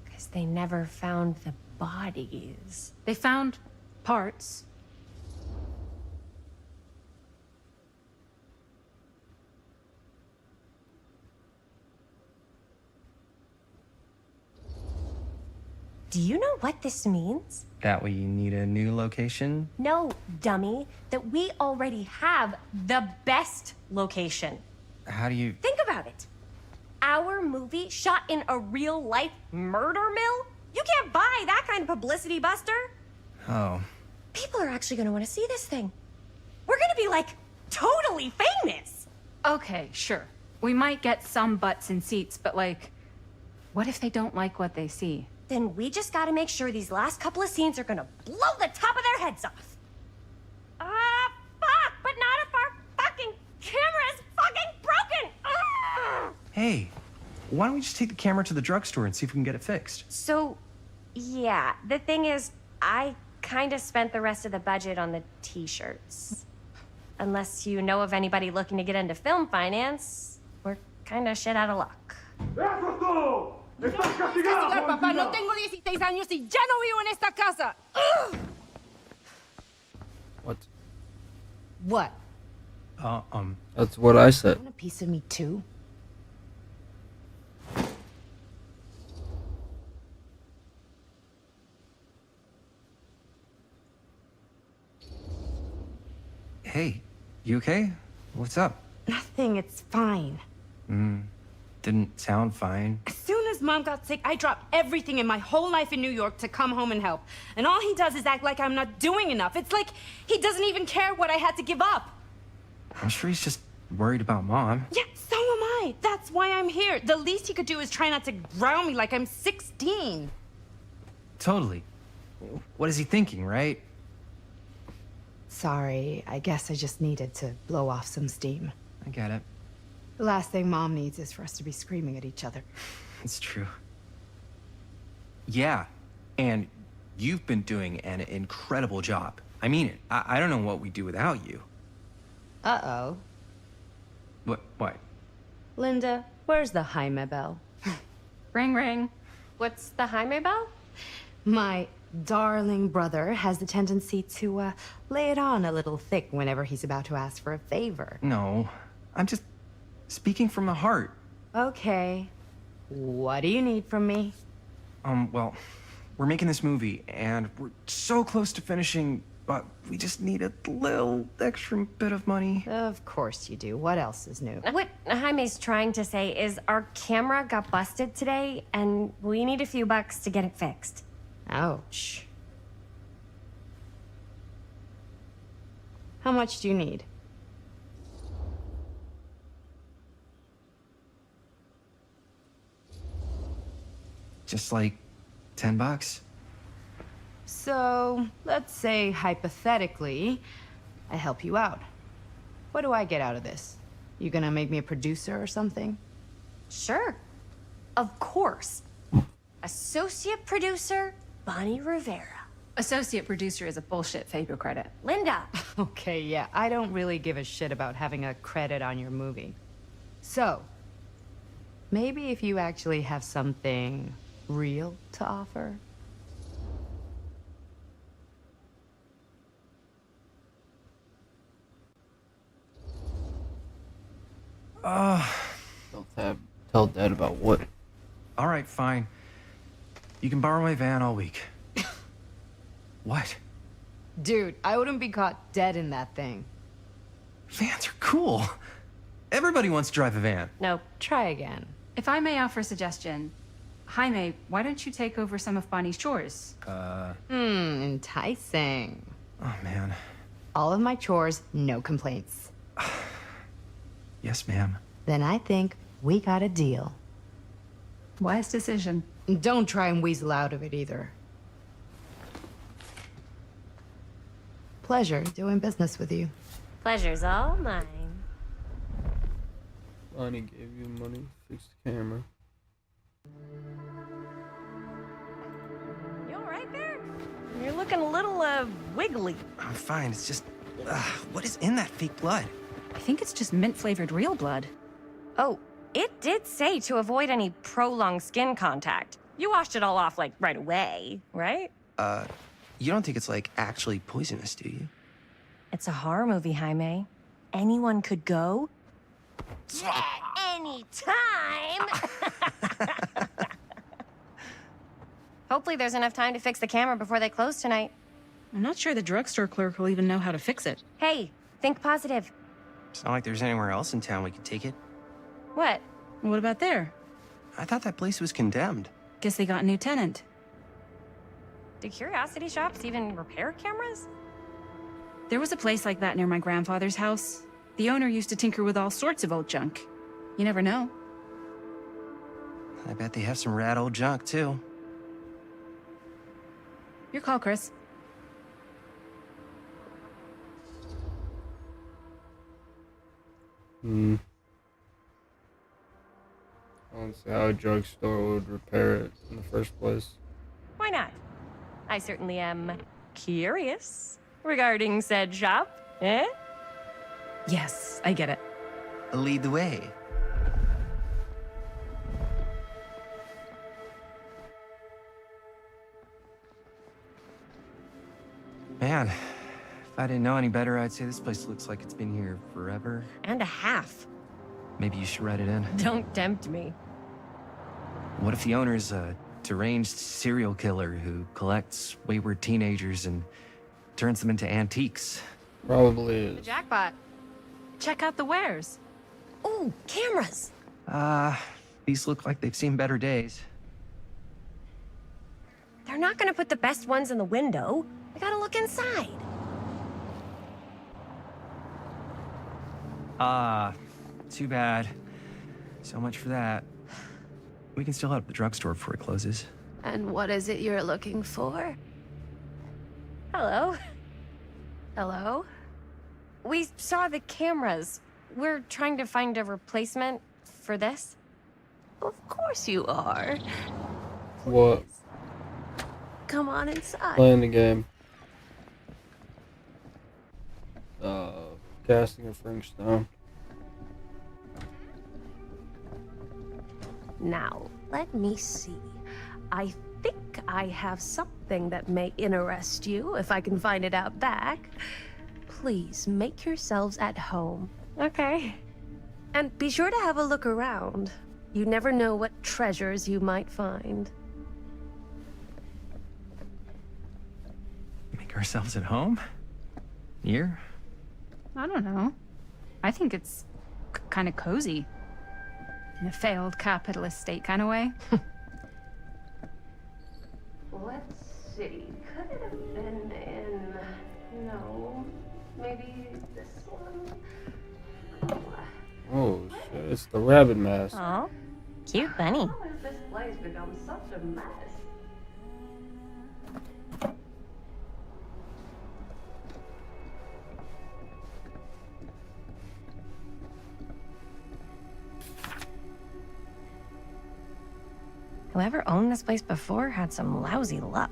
Because they never found the bodies. They found parts. Do you know what this means? That way you need a new location? No, dummy. That we already have the best location. How do you... Think about it. Our movie shot in a real-life murder mill? You can't buy that kind of publicity, Buster. Oh. People are actually gonna want to see this thing. We're gonna be, like, totally famous. Okay, sure. We might get some butts in seats, but like, what if they don't like what they see? Then we just gotta make sure these last couple of scenes are gonna blow the top of their heads off. Fuck, but not if our fucking camera is fucking broken! Hey, why don't we just take the camera to the drugstore and see if we can get it fixed? So, yeah, the thing is, I kinda spent the rest of the budget on the t-shirts. Unless you know of anybody looking to get into film finance, we're kinda shit out of luck. Papá, no tengo 16 años y ya no vivo en esta casa. What? What? That's what I said. Want a piece of me too? Hey, you okay? What's up? Nothing, it's fine. Didn't sound fine. As soon as Mom got sick, I dropped everything in my whole life in New York to come home and help. And all he does is act like I'm not doing enough. It's like he doesn't even care what I had to give up. I'm sure he's just worried about Mom. Yeah, so am I. That's why I'm here. The least he could do is try not to ground me like I'm 16. Totally. What is he thinking, right? Sorry, I guess I just needed to blow off some steam. I get it. The last thing Mom needs is for us to be screaming at each other. It's true. Yeah, and you've been doing an incredible job. I mean it. I don't know what we'd do without you. Uh-oh. What? Linda, where's the Jaime bell? Ring, ring. What's the Jaime bell? My darling brother has the tendency to, lay it on a little thick whenever he's about to ask for a favor. No, I'm just speaking from the heart. Okay. What do you need from me? Well, we're making this movie, and we're so close to finishing, but we just need a little extra bit of money. Of course you do. What else is new? What Jaime's trying to say is our camera got busted today, and we need a few bucks to get it fixed. Ouch. How much do you need? Just like $10. So, let's say hypothetically, I help you out. What do I get out of this? You gonna make me a producer or something? Sure. Of course. Associate producer, Bonnie Rivera. Associate producer is a bullshit favor credit. Linda. Okay, yeah, I don't really give a shit about having a credit on your movie. So, maybe if you actually have something real to offer? Tell Dad about what? All right, fine. You can borrow my van all week. What? Dude, I wouldn't be caught dead in that thing. Vans are cool. Everybody wants to drive a van. No. Try again. If I may offer a suggestion, Jaime, why don't you take over some of Bonnie's chores? Enticing. Oh, man. All of my chores, no complaints. Yes, ma'am. Then I think we got a deal. Wise decision. Don't try and weasel out of it either. Pleasure doing business with you. Pleasure's all mine. Bonnie gave you money, fix the camera. You all right there? You're looking a little, wiggly. I'm fine. It's just, what is in that fake blood? I think it's just mint-flavored real blood. Oh, it did say to avoid any prolonged skin contact. You washed it all off, like, right away, right? You don't think it's, like, actually poisonous, do you? It's a horror movie, Jaime. Anyone could go. Yeah, anytime! Hopefully there's enough time to fix the camera before they close tonight. I'm not sure the drugstore clerk will even know how to fix it. Hey, think positive. It's not like there's anywhere else in town we could take it. What? What about there? I thought that place was condemned. Guess they got a new tenant. Do curiosity shops even repair cameras? There was a place like that near my grandfather's house. The owner used to tinker with all sorts of old junk. You never know. I bet they have some rad old junk, too. Your call, Chris. I don't see how a drugstore would repair it in the first place. Why not? I certainly am curious regarding said shop, eh? Yes, I get it. Lead the way. Man, if I didn't know any better, I'd say this place looks like it's been here forever. And a half. Maybe you should write it in. Don't tempt me. What if the owner's a deranged serial killer who collects wayward teenagers and turns them into antiques? Probably is. Jackpot. Check out the wares. Ooh, cameras. These look like they've seen better days. They're not gonna put the best ones in the window. We gotta look inside. Too bad. So much for that. We can still head up the drugstore before it closes. And what is it you're looking for? Hello. Hello? We saw the cameras. we're trying to find a replacement for this. Of course you are. What? Come on inside. Playing the game. Casting of Frank Stone. Now, let me see. I think I have something that may interest you, if I can find it out back. Please make yourselves at home. Okay. And be sure to have a look around. You never know what treasures you might find. Make ourselves at home? Here? I don't know. I think it's kind of cozy. In a failed capitalist state kind of way. Let's see. Could it have been in... No. Maybe this one? Oh shit! It's the rabbit mask. Oh, cute bunny. How has this place become such a mess? Whoever owned this place before had some lousy luck.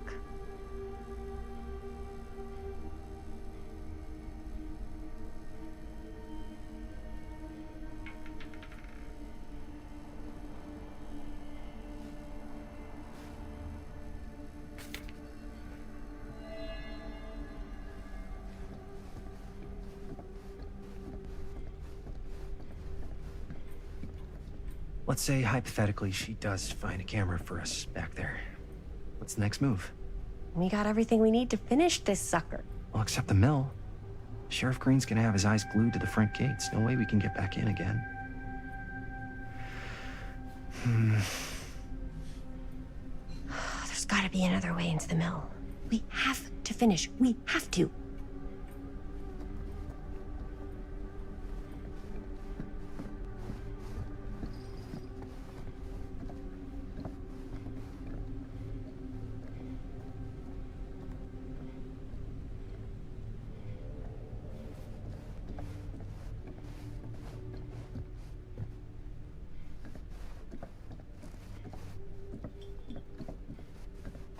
Let's say, hypothetically, she does find a camera for us back there. What's the next move? We got everything we need to finish this sucker. Well, except the mill. Sheriff Green's gonna have his eyes glued to the front gates. No way we can get back in again. There's gotta be another way into the mill. We have to finish. We have to.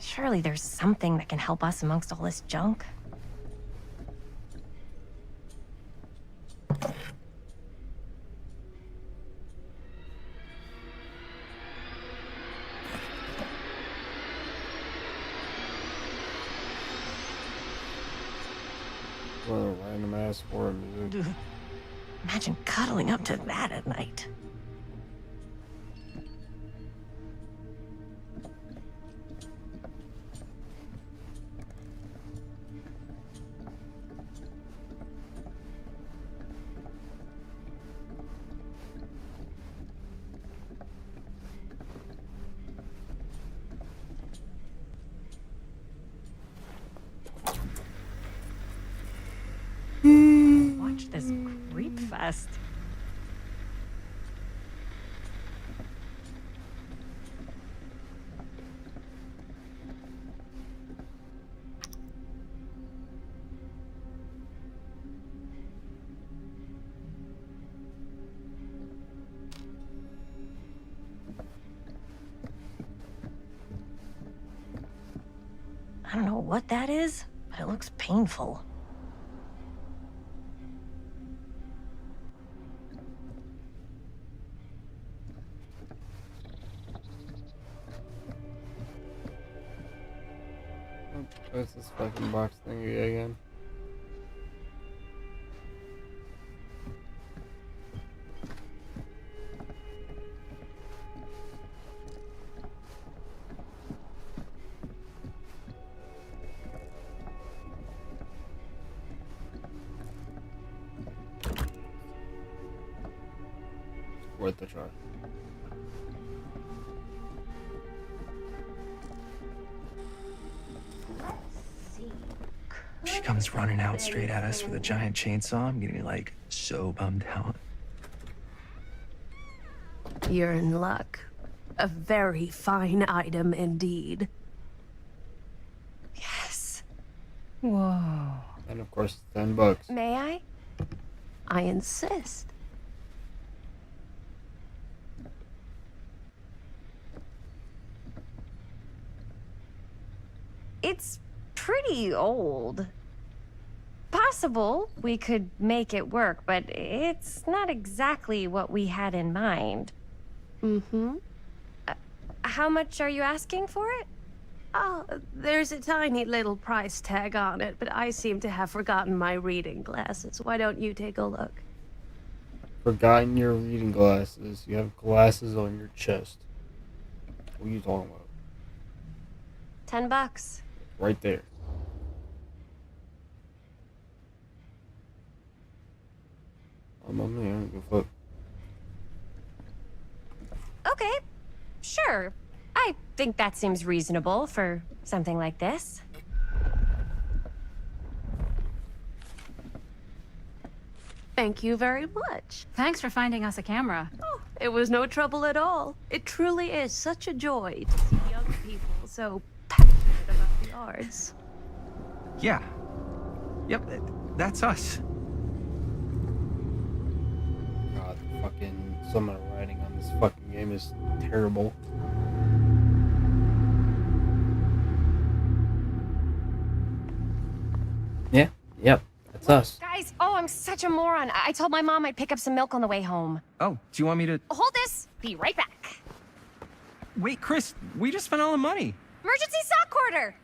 Surely there's something that can help us amongst all this junk. What a random ass horror music. Imagine cuddling up to that at night. Watch this creep fest. I don't know what that is, but it looks painful. What's this fucking box thingy again? Worth the try. She comes running out straight at us with a giant chainsaw. I'm getting like so bummed out. You're in luck. A very fine item indeed. Yes. Whoa. And of course, $10. May I? I insist. It's pretty old. Possible we could make it work, but it's not exactly what we had in mind. Mm-hmm. How much are you asking for it? Oh, there's a tiny little price tag on it, but I seem to have forgotten my reading glasses. Why don't you take a look? Forgotten your reading glasses. You have glasses on your chest. What are you talking about? $10. Right there. I'm on me. I don't give a fuck. Okay, sure. I think that seems reasonable for something like this. Thank you very much. Thanks for finding us a camera. Oh, it was no trouble at all. It truly is such a joy to see young people so passionate about the arts. Yeah. Yep, that's us. God, some of the writing on this fucking game is terrible. Yeah, yep, that's us. Guys, oh, I'm such a moron. I told my mom I'd pick up some milk on the way home. Oh, do you want me to... Hold this. Be right back. Wait, Chris, we just spent all the money. Emergency sock quarter.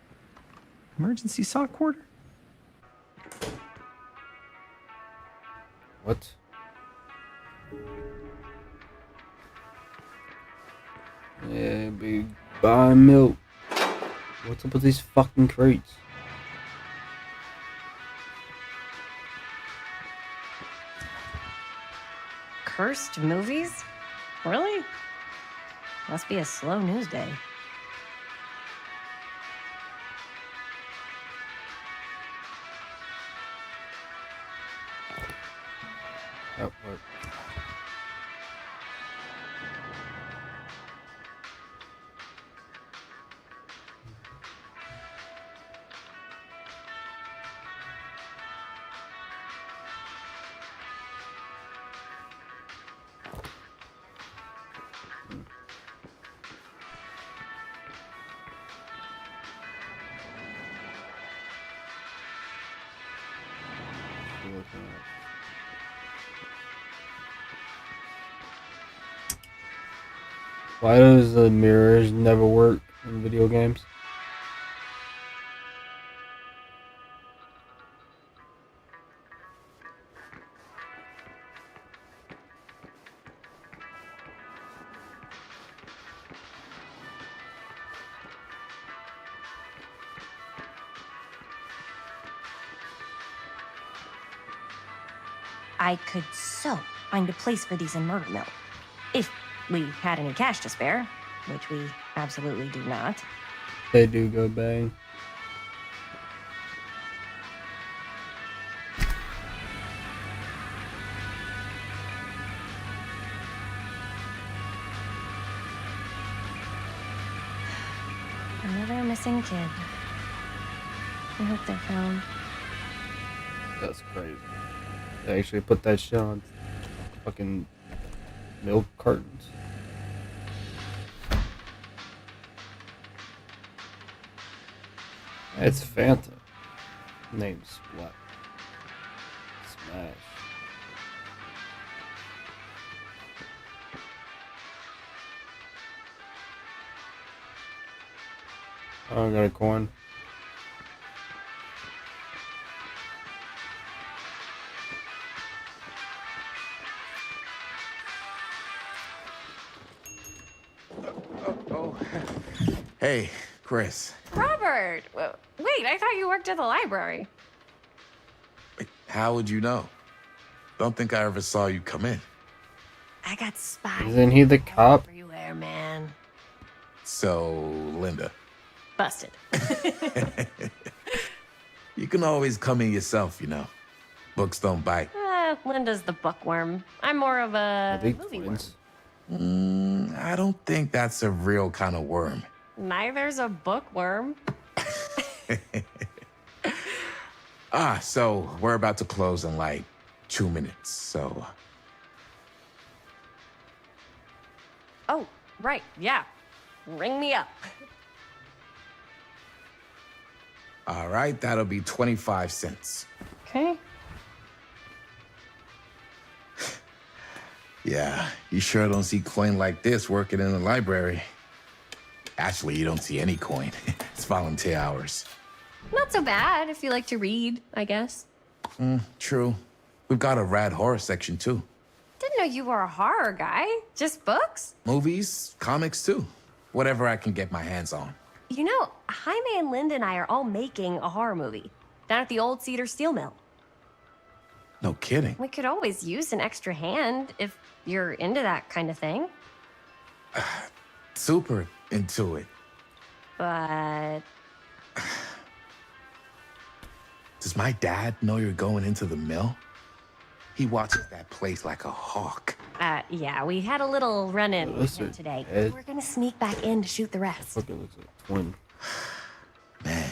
Emergency sock quarter? What? Yeah, big buy milk. What's up with these fucking crates? Cursed movies? Really? Must be a slow news day. Oh, what? Why does the mirrors never work in video games? I could so find a place for these in Murder Mill. If we had any cash to spare, which we absolutely do not. They do go bang. Another missing kid. I hope they're found. That's crazy. They actually put that shit on fucking milk cartons. It's Fanta. Name's Splat. Smash. Oh, I got a coin. Hey, Chris. Robert! Wait, I thought you worked at the library. How would you know? Don't think I ever saw you come in. I got spies Isn't he the cop? everywhere, man. So, Linda. Busted. You can always come in yourself, you know. Books don't bite. Linda's the bookworm. I'm more of a movie worm. I don't think that's a real kind of worm. Neither's a bookworm. So we're about to close in like 2 minutes, so... Oh, right, yeah. Ring me up. All right, that'll be 25 cents. Okay. Yeah, you sure don't see coin like this working in the library. Actually, you don't see any coin. It's volunteer hours. Not so bad if you like to read, I guess. True. We've got a rad horror section, too. Didn't know you were a horror guy. Just books? Movies, comics, too. Whatever I can get my hands on. You know, Jaime and Linda and I are all making a horror movie down at the old Cedar Steel Mill. No kidding. We could always use an extra hand if you're into that kind of thing. Super into it. But Does my dad know you're going into the mill? He watches that place like a hawk. Yeah, we had a little run-in with Those him are today. dead. We're gonna sneak back in to shoot the rest. Fucking looks like a twin. Man.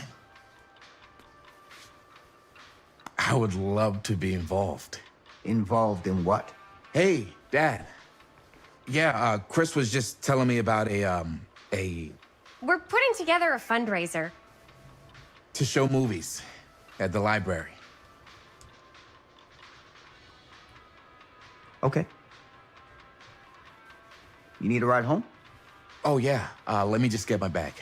I would love to be involved. Involved in what? Hey, Dad. Yeah, Chris was just telling me about a We're putting together a fundraiser. to show movies at the library. Okay. You need a ride home? Oh, yeah. Let me just get my bag.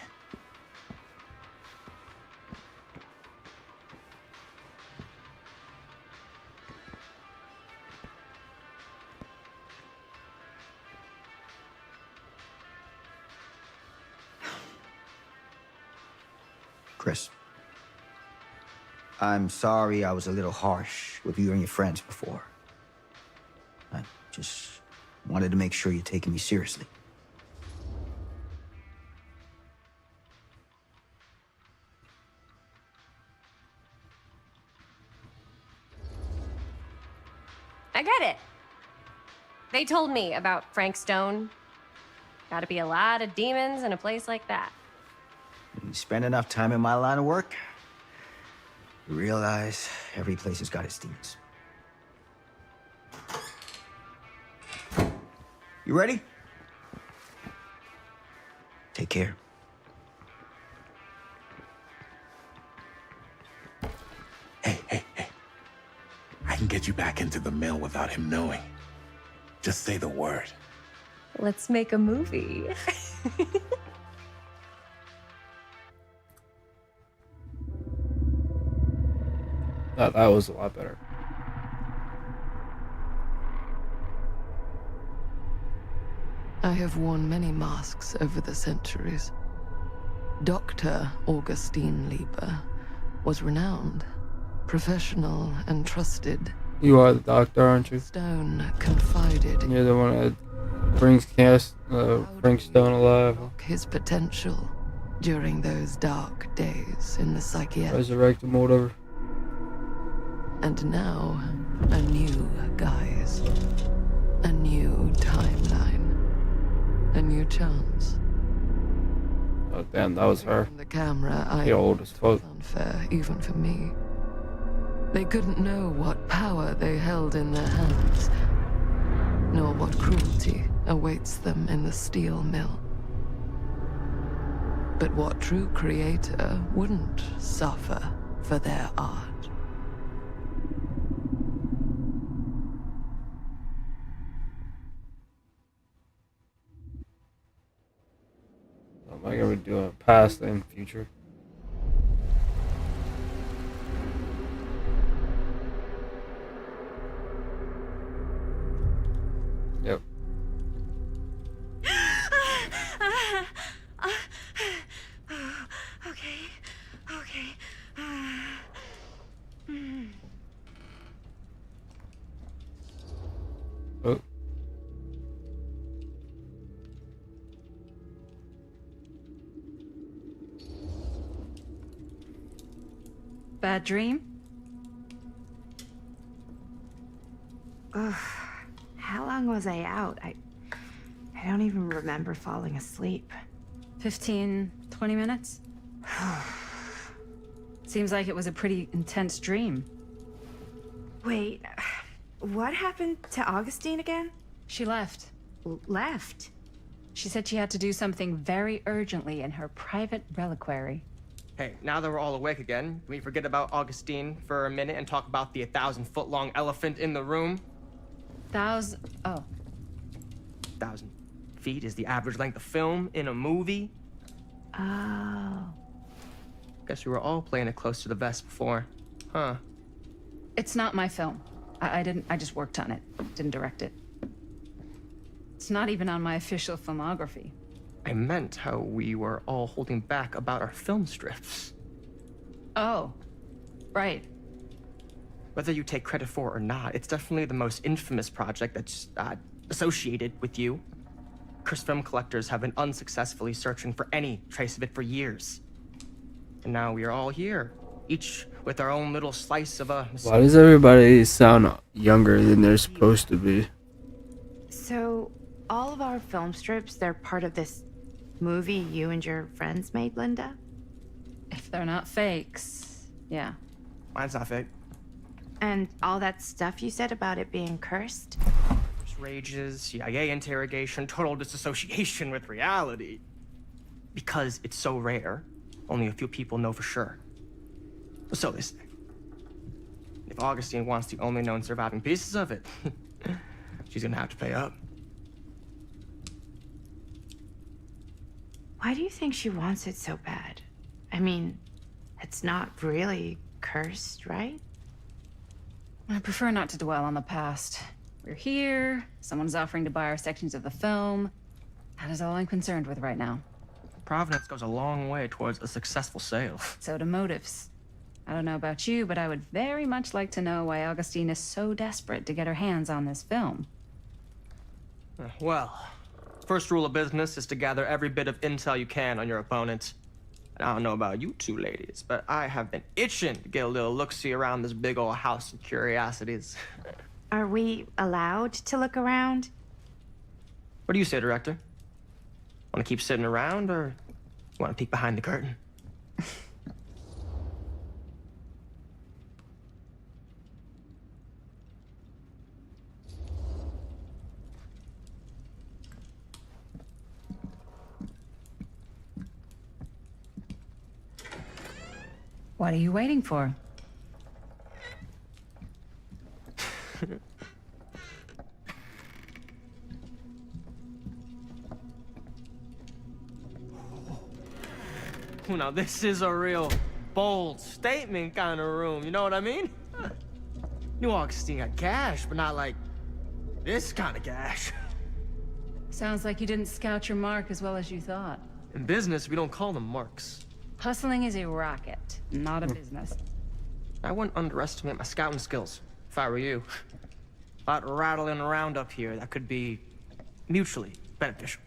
Chris. I'm sorry I was a little harsh with you and your friends before. I just wanted to make sure you're taking me seriously. I get it. They told me about Frank Stone. Gotta be a lot of demons in a place like that. When you spend enough time in my line of work, you realize every place has got its demons. You ready? Take care. Hey. I can get you back into the mill without him knowing. Just say the word. Let's make a movie. That was a lot better. I have worn many masks over the centuries. Dr. Augustine Lieber was renowned, professional, and trusted. You are the doctor, aren't you? Stone confided You're the one that brings Frank Stone alive. his potential during those dark days in the psychiatric. Resurrect him or whatever. And now, a new guise. A new timeline. A new chance. Oh damn, that was her. From the camera, I The old as fuck. unfair, even for me. They couldn't know what power they held in their hands, nor what cruelty awaits them in the steel mill. But what true creator wouldn't suffer for their art? Am I gonna be doing past and future? Yep. Okay. Oh. Bad dream? Ugh. How long was I out? I don't even remember falling asleep. 15, 20 minutes? Seems like it was a pretty intense dream. Wait, what happened to Augustine again? She left. Left? She said she had to do something very urgently in her private reliquary. Hey, now that we're all awake again, can we forget about Augustine for a minute and talk about the 1,000-foot-long elephant in the room? Oh. 1,000 feet is the average length of film in a movie. Oh. Guess we were all playing it close to the vest before, huh? It's not my film. I just worked on it. Didn't direct it. It's not even on my official filmography. I meant how we were all holding back about our film strips. Oh. Right. Whether you take credit for it or not, it's definitely the most infamous project that's associated with you. Cursed film collectors have been unsuccessfully searching for any trace of it for years. And now we are all here, each with our own little slice of a... Why does everybody sound younger than they're supposed to be? So, all of our film strips, they're part of this movie you and your friends made, Linda? If they're not fakes, yeah. Mine's not fake. And all that stuff you said about it being cursed? Rages, CIA interrogation, total disassociation with reality. Because it's so rare, only a few people know for sure. So they say. If Augustine wants the only known surviving pieces of it, she's gonna have to pay up. Why do you think she wants it so bad? I mean, it's not really cursed, right? I prefer not to dwell on the past. We're here, someone's offering to buy our sections of the film. That is all I'm concerned with right now. Providence goes a long way towards a successful sale. So do motives. I don't know about you, but I would very much like to know why Augustine is so desperate to get her hands on this film. Well, first rule of business is to gather every bit of intel you can on your opponent. And I don't know about you two ladies, but I have been itching to get a little look-see around this big old house of curiosities. Are we allowed to look around? What do you say, director? Want to keep sitting around, or want to peek behind the curtain? What are you waiting for? Now this is a real bold statement kind of room, you know what I mean? New Augustine got cash, but not like this kind of cash. Sounds like you didn't scout your mark as well as you thought. In business, we don't call them marks. Hustling is a racket, not a business. I wouldn't underestimate my scouting skills, if I were you. A lot rattling around up here that could be mutually beneficial.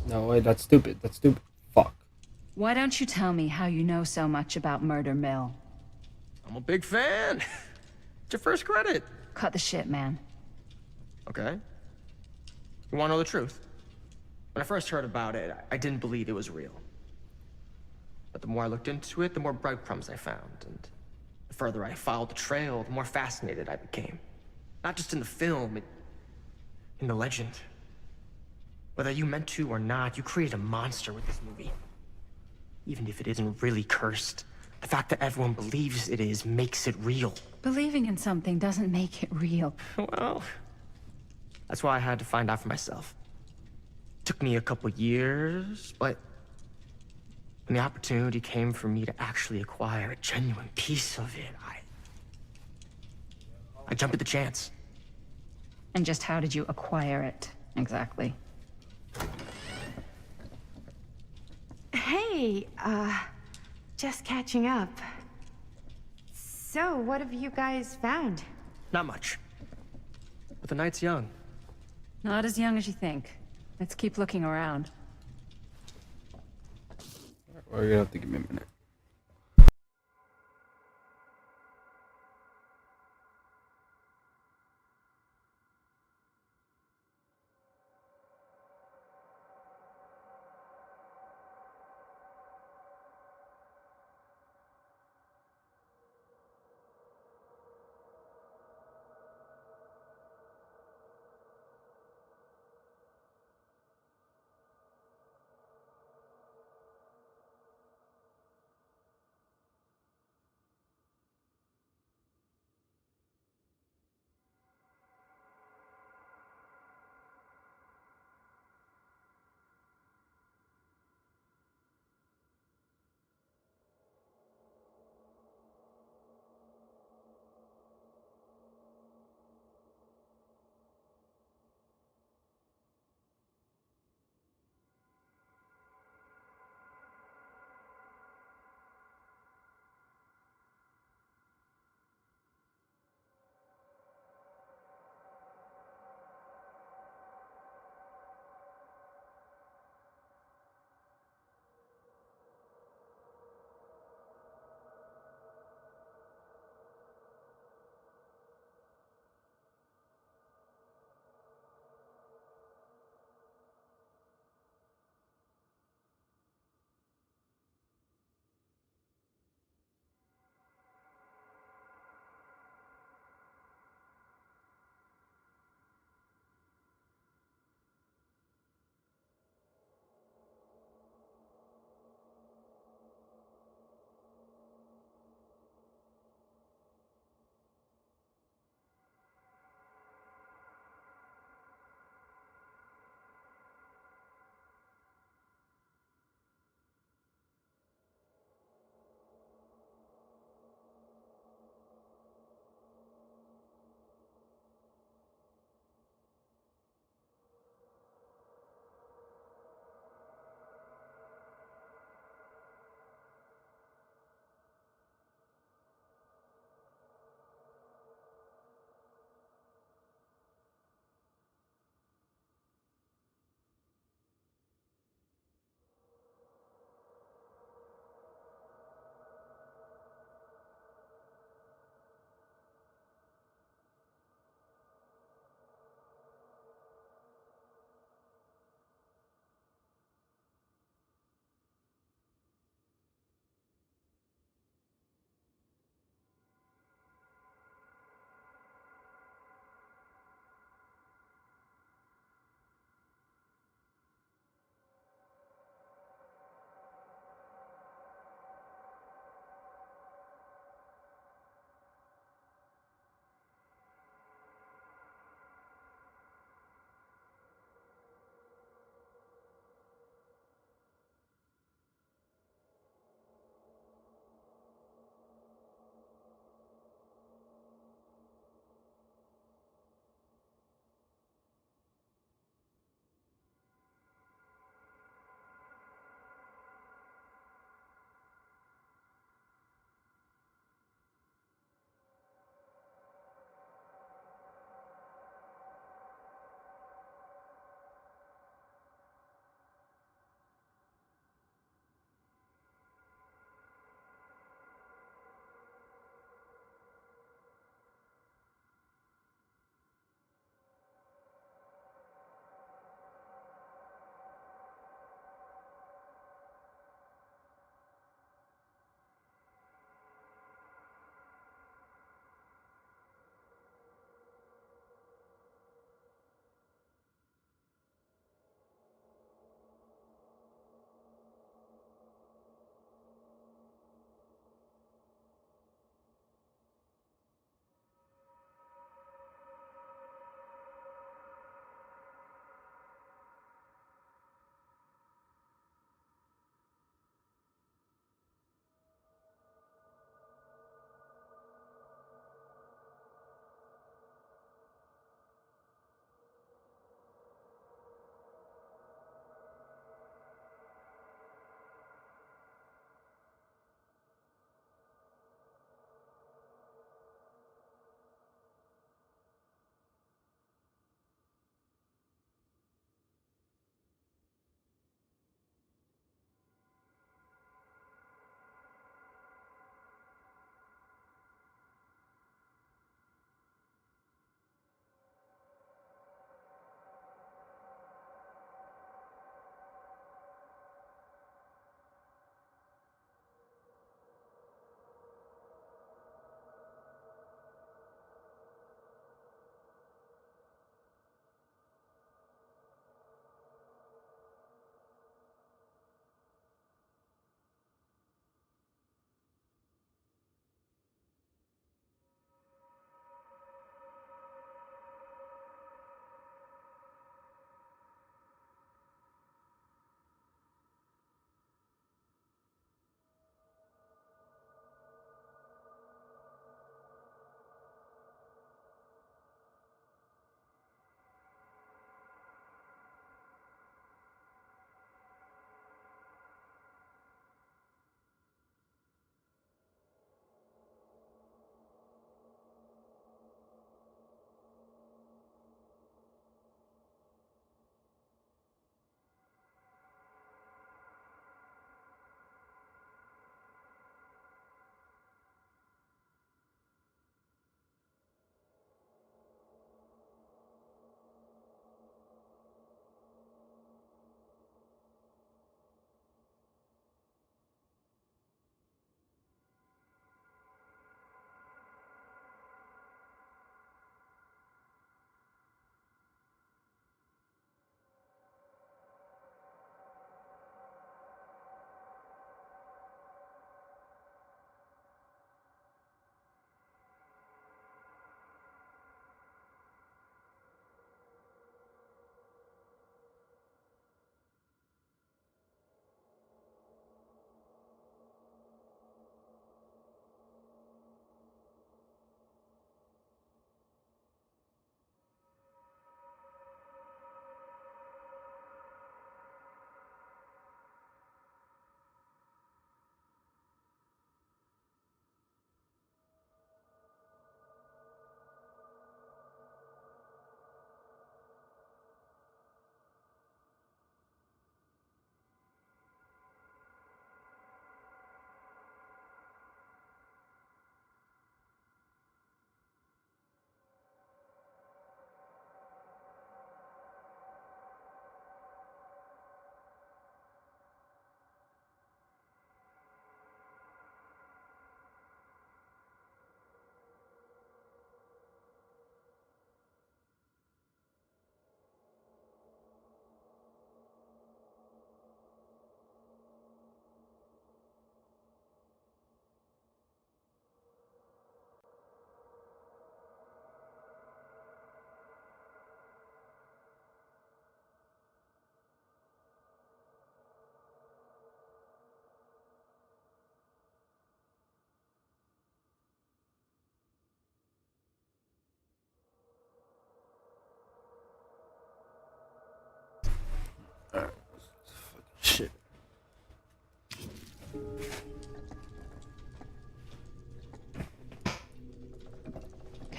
No, wait, that's stupid. That's stupid. Fuck. Why don't you tell me how you know so much about Murder Mill? I'm a big fan. It's your first credit. Cut the shit, man. Okay. You want to know the truth? When I first heard about it, I didn't believe it was real. But the more I looked into it, the more breadcrumbs I found. And the further I followed the trail, the more fascinated I became. Not just in the film, in the legend. Whether you meant to or not, you created a monster with this movie. Even if it isn't really cursed, the fact that everyone believes it is makes it real. Believing in something doesn't make it real. Well, that's why I had to find out for myself. Took me a couple years, but when the opportunity came for me to actually acquire a genuine piece of it, I jumped at the chance. And just how did you acquire it, exactly? Hey, just catching up. So, what have you guys found? Not much. But the night's young. Not as young as you think. Let's keep looking around. We're gonna have to give me a minute.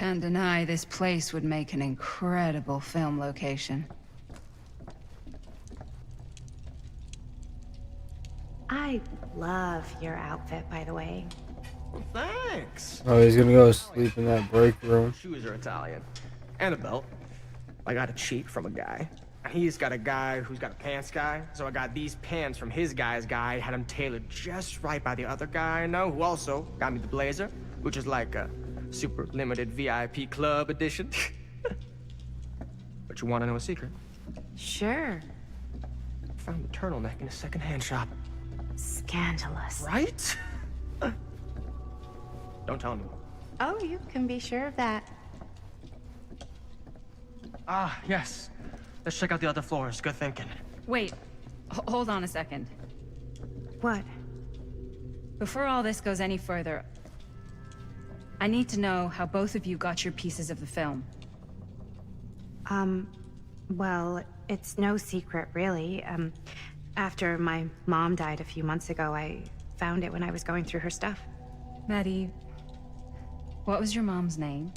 Can't deny this place would make an incredible film location. I love your outfit, by the way. Thanks. Oh, he's gonna go sleep in that break room. Shoes are Italian. And a belt. I got a cheat from a guy. He's got a guy who's got a pants guy, so I got these pants from his guy's guy, had them tailored just right by the other guy I know, who also got me the blazer, which is like a super limited VIP club edition. But you want to know a secret? Sure. Found the turtleneck in a secondhand shop. Scandalous. Right? Don't tell anyone. Oh, you can be sure of that. Ah, yes. Let's check out the other floors. Good thinking. Wait, hold on a second. What? Before all this goes any further, I need to know how both of you got your pieces of the film. Well, it's no secret, really. After my mom died a few months ago, I found it when I was going through her stuff. Maddie, what was your mom's name?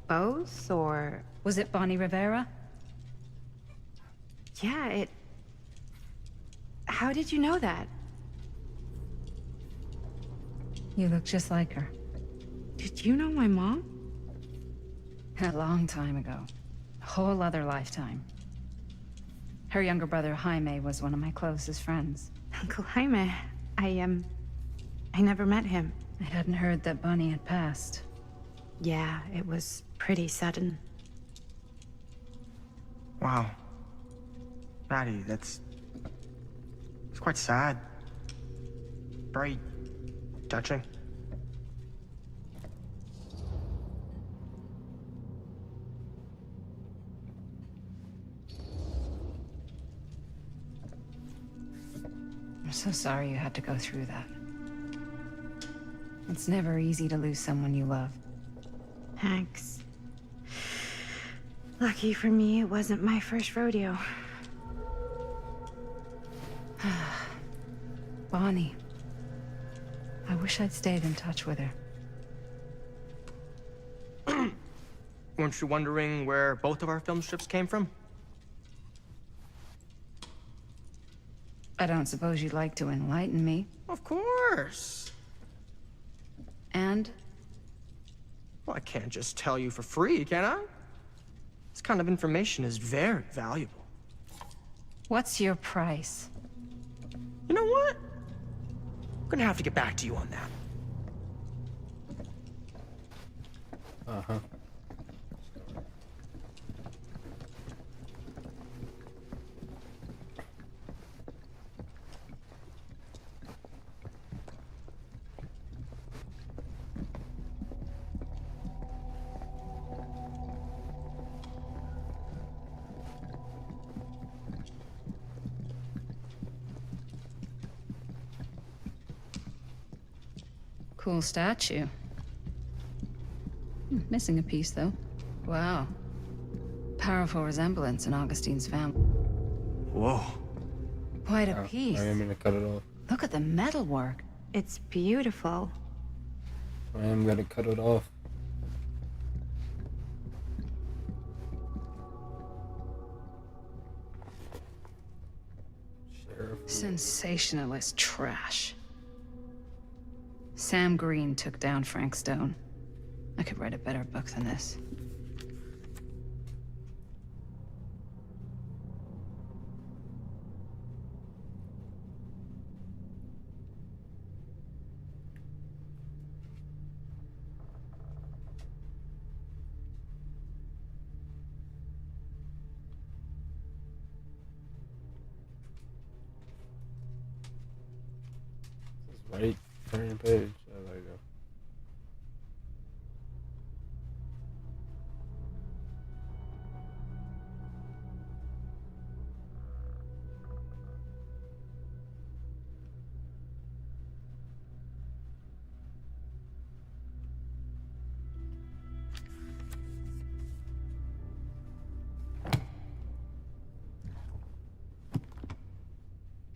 Both, or... Was it Bonnie Rivera? Yeah, How did you know that? You look just like her. Did you know my mom? A long time ago. A whole other lifetime. Her younger brother, Jaime, was one of my closest friends. Uncle Jaime, I never met him. I hadn't heard that Bonnie had passed. Yeah, it was pretty sudden. Wow. Maddie, it's quite sad. Very touching. I'm so sorry you had to go through that. It's never easy to lose someone you love. Thanks. Lucky for me, it wasn't my first rodeo. Bonnie. I wish I'd stayed in touch with her. Weren't you wondering where both of our film strips came from? I don't suppose you'd like to enlighten me. Of course. And? Well, I can't just tell you for free, can I? This kind of information is very valuable. What's your price? You know what? I'm gonna have to get back to you on that. Uh-huh. Cool statue. Missing a piece, though. Wow. Powerful resemblance in Augustine's family. Whoa. Quite a piece. I am gonna cut it off. Look at the metalwork. It's beautiful. I am gonna cut it off. Sensationalist trash. Sam Green took down Frank Stone. I could write a better book than this. Right, turn page. Oh, there you go.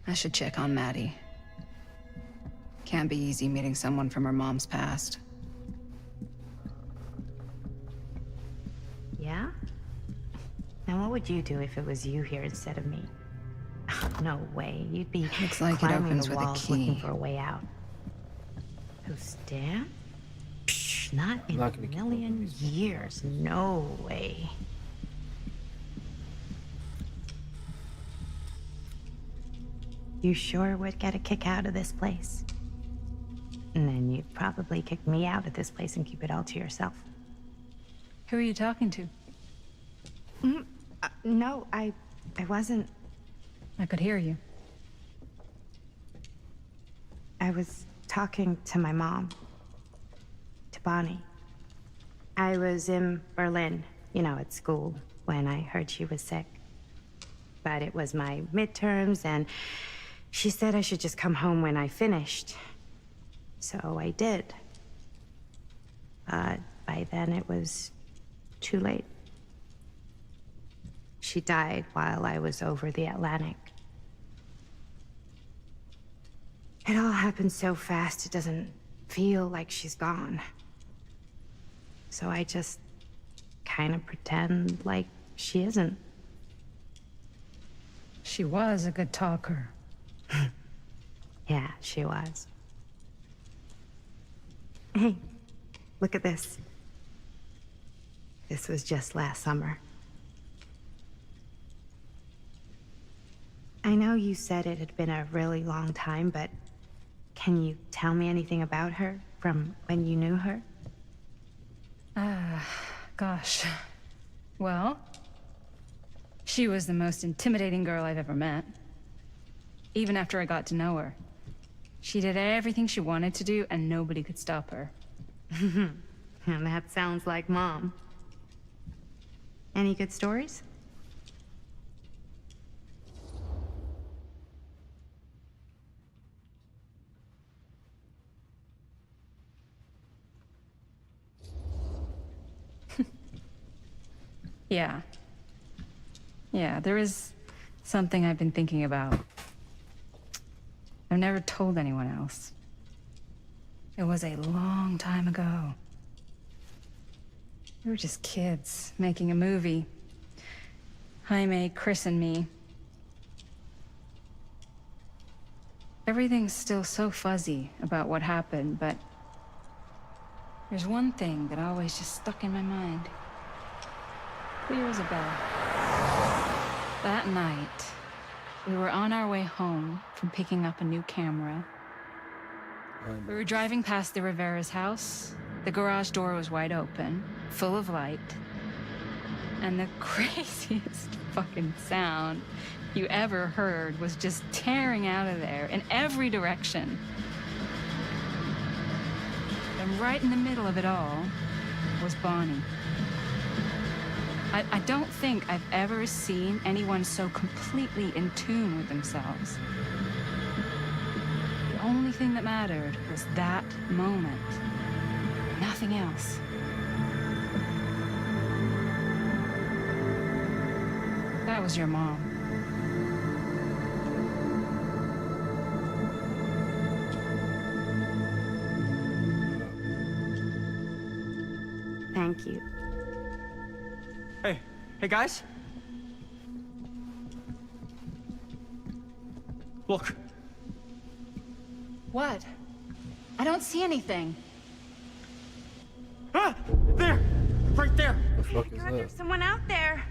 I should check on Maddie. Can't be easy meeting someone from her mom's past. what would you do if it was you here instead of me? No way. You'd be Looks like it climbing opens the with a walls looking key. for a way out. Who's Dan? Not in Not a gonna keep million years. No way. You sure would get a kick out of this place. And then you'd probably kick me out of this place and keep it all to yourself. Who are you talking to? No, I wasn't. I could hear you. I was talking to my mom. To Bonnie. I was in Berlin, at school, when I heard she was sick. But it was my midterms, and she said I should just come home when I finished. So I did. But by then it was too late. She died while I was over the Atlantic. It all happened so fast, it doesn't feel like she's gone. So I just kind of pretend like she isn't. She was a good talker. Yeah, she was. Hey, look at this. This was just last summer. I know you said it had been a really long time, but can you tell me anything about her from when you knew her? Gosh. Well, she was the most intimidating girl I've ever met. Even after I got to know her. She did everything she wanted to do, and nobody could stop her. And that sounds like Mom. Any good stories? Yeah. Yeah, there is something I've been thinking about. I've never told anyone else. It was a long time ago. We were just kids, making a movie. Jaime, Chris, and me. Everything's still so fuzzy about what happened, but there's one thing that always just stuck in my mind. Clear as a bell. That night, we were on our way home from picking up a new camera. We were driving past the Rivera's house. The garage door was wide open, full of light. And the craziest fucking sound you ever heard was just tearing out of there in every direction. And right in the middle of it all was Bonnie. I don't think I've ever seen anyone so completely in tune with themselves. The only thing that mattered was that moment. Nothing else. That was your mom. Thank you. Hey guys? Look. What? I don't see anything. Ah! There! Right there! The fuck is God, that? there's someone out there.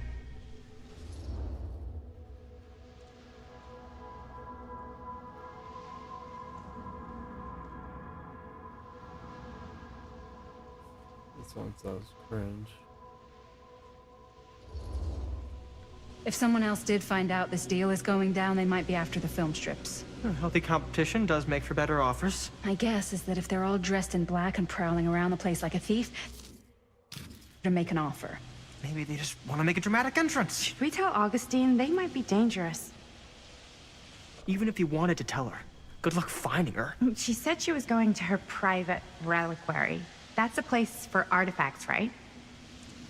This one sounds cringe. If someone else did find out this deal is going down, they might be after the film strips. Healthy competition does make for better offers. My guess is that if they're all dressed in black and prowling around the place like a thief, to make an offer. Maybe they just want to make a dramatic entrance. Should we tell Augustine? They might be dangerous. Even if you wanted to tell her, good luck finding her. She said she was going to her private reliquary. That's a place for artifacts, right?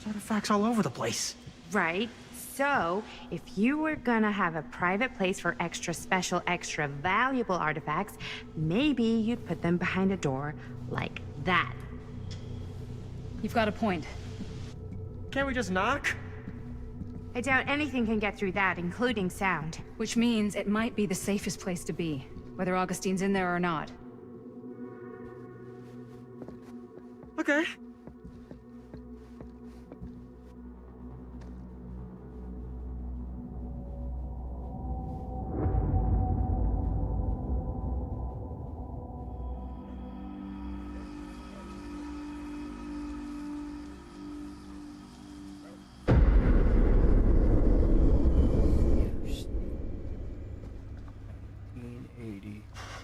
There's artifacts all over the place. Right. So, if you were gonna have a private place for extra special, extra valuable artifacts, maybe you'd put them behind a door like that. You've got a point. Can't we just knock? I doubt anything can get through that, including sound. Which means it might be the safest place to be, whether Augustine's in there or not. Okay.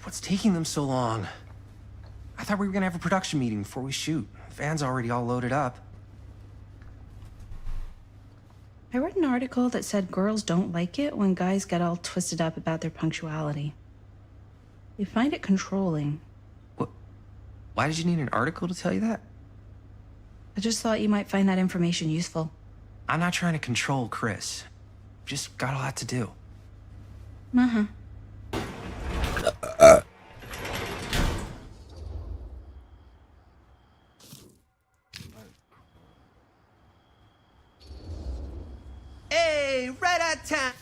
What's taking them so long? I thought we were gonna have a production meeting before we shoot. Van's already all loaded up. I read an article that said girls don't like it when guys get all twisted up about their punctuality. They find it controlling. Why did you need an article to tell you that? I just thought you might find that information useful. I'm not trying to control Chris. Just got a lot to do. Uh-huh. Hey, right on time.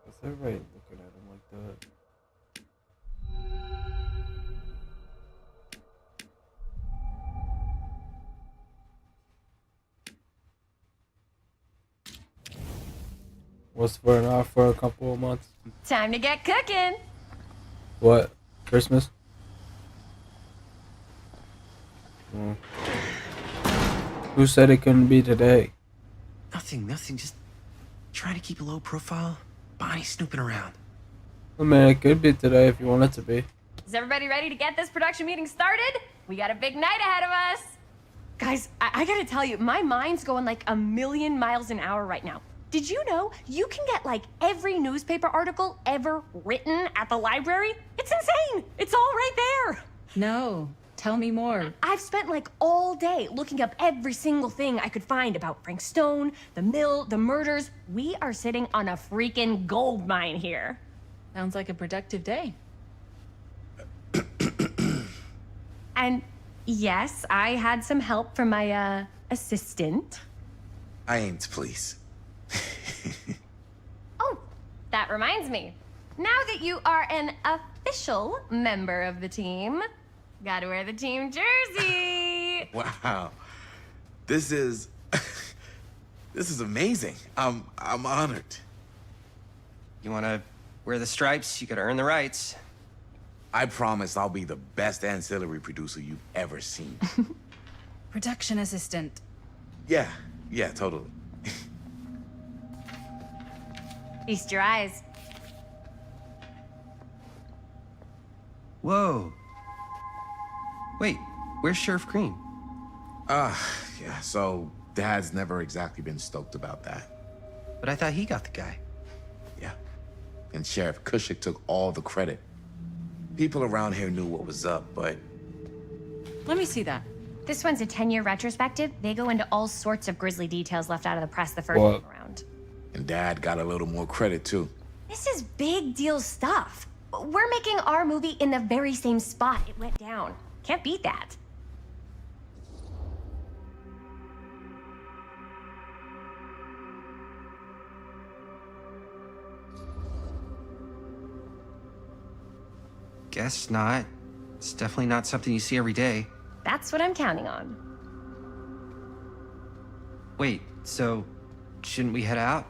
Is that right? Looking at him like that. What's for enough for a couple of months? Time to get cooking. What? Christmas? Mm. Who said it couldn't be today? Nothing. Just trying to keep a low profile. Bonnie snooping around. I mean, it could be today if you want it to be. Is everybody ready to get this production meeting started? We got a big night ahead of us. Guys, I gotta tell you, my mind's going like 1,000,000 miles an hour right now. Did you know you can get like every newspaper article ever written at the library? It's insane. It's all right there. No. Tell me more. I've spent like all day looking up every single thing I could find about Frank Stone, the mill, the murders. We are sitting on a freaking gold mine here. Sounds like a productive day. And yes, I had some help from my assistant. I aim to please. Oh, that reminds me. Now that you are an official member of the team, gotta wear the team jersey. Wow. This is this is amazing. I'm honored. You wanna wear the stripes? You gotta earn the rights. I promise I'll be the best ancillary producer you've ever seen. Production assistant. Yeah, totally. Feast your eyes. Whoa. Wait, where's Sheriff Green? Yeah, so Dad's never exactly been stoked about that. But I thought he got the guy. Yeah. And Sheriff Cushik took all the credit. People around here knew what was up, but... Let me see that. This one's a 10-year retrospective. They go into all sorts of grisly details left out of the press the first What? time around. And Dad got a little more credit, too. This is big deal stuff. We're making our movie in the very same spot it went down. Can't beat that. Guess not. It's definitely not something you see every day. That's what I'm counting on. Wait, so shouldn't we head out?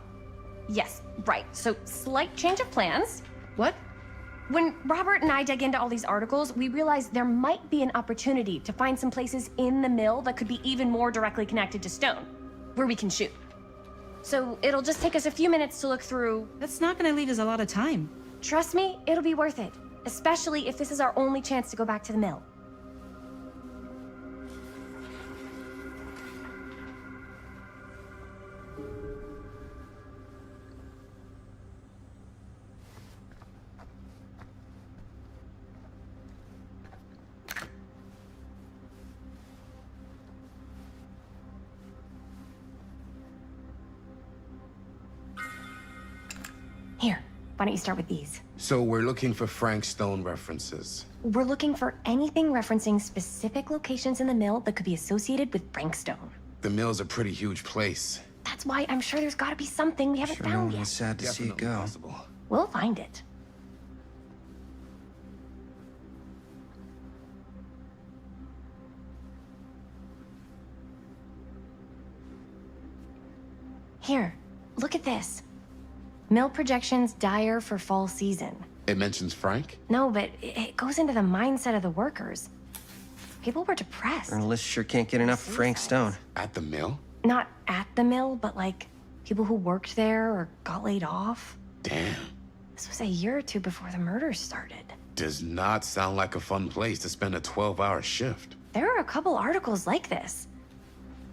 Yes, right. So, slight change of plans. What? When Robert and I dug into all these articles, we realized there might be an opportunity to find some places in the mill that could be even more directly connected to Stone, where we can shoot. So, it'll just take us a few minutes to look through. That's not gonna leave us a lot of time. Trust me, it'll be worth it. Especially if this is our only chance to go back to the mill. Here, why don't you start with these? So we're looking for Frank Stone references. We're looking for anything referencing specific locations in the mill that could be associated with Frank Stone. The mill's a pretty huge place. That's why I'm sure there's gotta be something we haven't found yet. Sad to see it go. Possible. We'll find it. Here, look at this. Mill projections dire for fall season. It mentions Frank? No, but it goes into the mindset of the workers. People were depressed. Journalists sure can't get enough of Frank Stone. At the mill? Not at the mill, but like people who worked there or got laid off. Damn. This was a year or two before the murders started. Does not sound like a fun place to spend a 12-hour shift. There are a couple articles like this.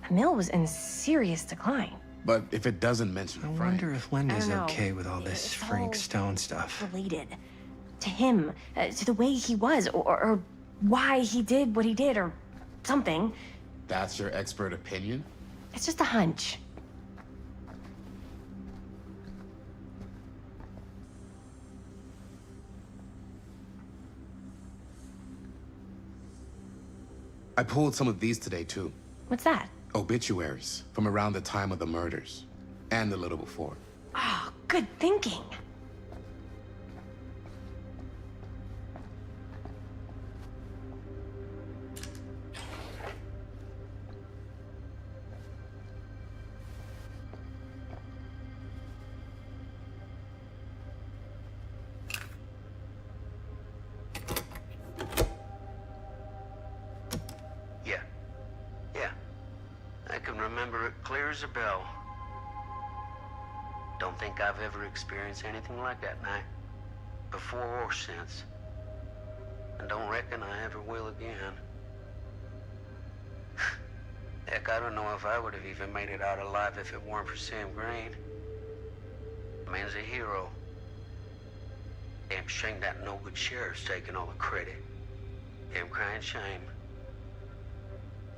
The mill was in serious decline. But if it doesn't mention I Frank... wonder if Linda's I don't know. okay with all this It's Frank all Stone stuff. Related to him, to the way he was, or why he did what he did, or something. That's your expert opinion? It's just a hunch. I pulled some of these today, too. What's that? Obituaries from around the time of the murders. And a little before. Oh, good thinking. Yeah. I can remember it clear as a bell. Don't think I've ever experienced anything like that night. Before or since. And don't reckon I ever will again. Heck, I don't know if I would have even made it out alive if it weren't for Sam Green. The man's a hero. Damn shame that no-good sheriff's taking all the credit. Damn crying shame.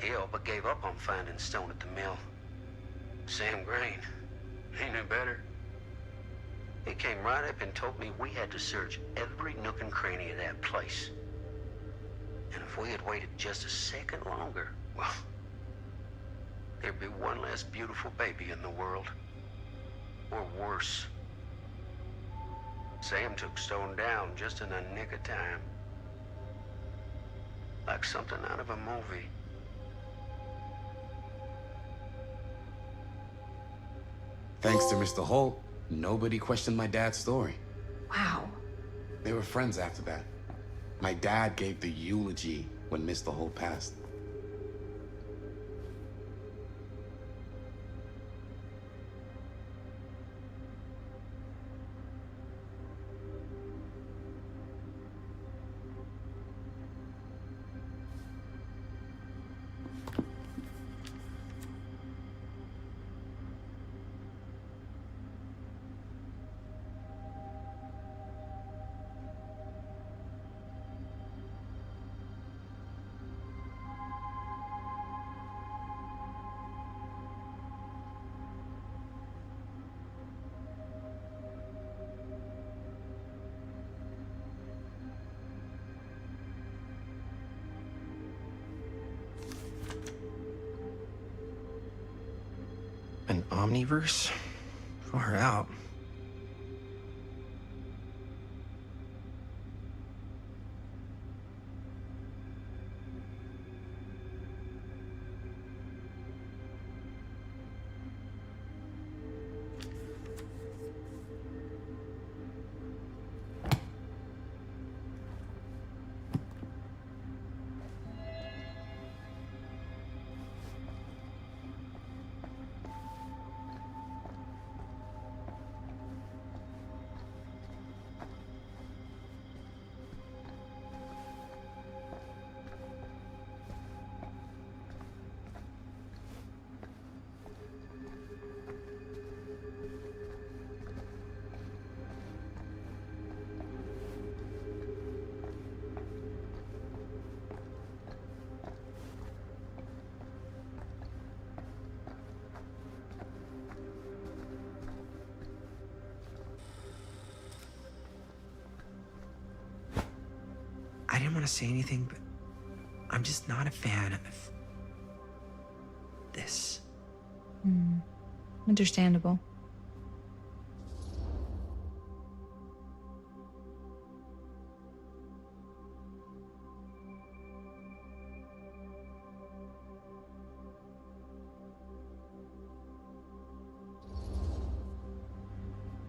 He all but gave up on finding Stone at the mill. Sam Green, he knew better. He came right up and told me we had to search every nook and cranny of that place. And if we had waited just a second longer, well, there'd be one less beautiful baby in the world. Or worse. Sam took Stone down just in the nick of time. Like something out of a movie. Thanks to Mr. Holt, nobody questioned my dad's story. Wow. They were friends after that. My dad gave the eulogy when Mr. Holt passed. An omniverse? Far out. want to say anything, but I'm just not a fan of this. Understandable.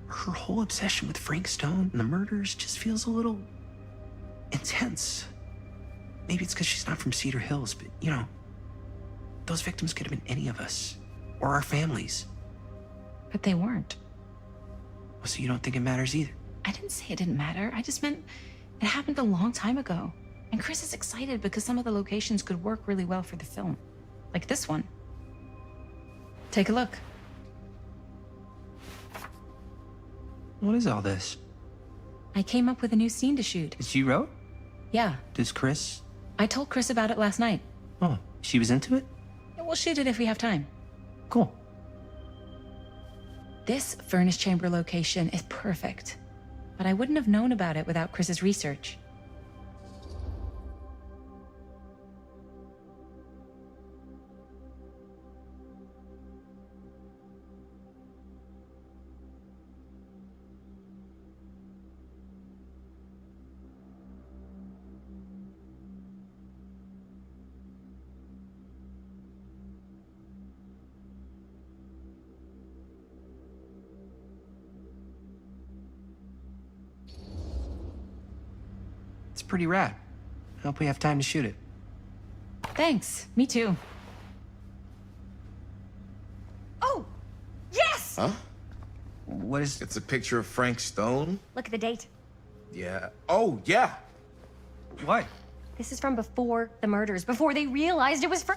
Her whole obsession with Frank Stone and the murders just feels a little intense. Maybe it's because she's not from Cedar Hills, but you know, those victims could have been any of us or our families. But they weren't. So you don't think it matters either? I didn't say it didn't matter. I just meant it happened a long time ago. And Chris is excited because some of the locations could work really well for the film. Like this one. Take a look. What is all this? I came up with a new scene to shoot. That you wrote? Yeah. Does Chris? I told Chris about it last night. Oh, she was into it? We'll shoot it if we have time. Cool. This furnace chamber location is perfect. But I wouldn't have known about it without Chris's research. It's pretty rad. I hope we have time to shoot it. Thanks. Me too. Oh! Yes! Huh? What is... It's a picture of Frank Stone? Look at the date. Yeah. Oh, yeah. What? This is from before the murders, before they realized it was for.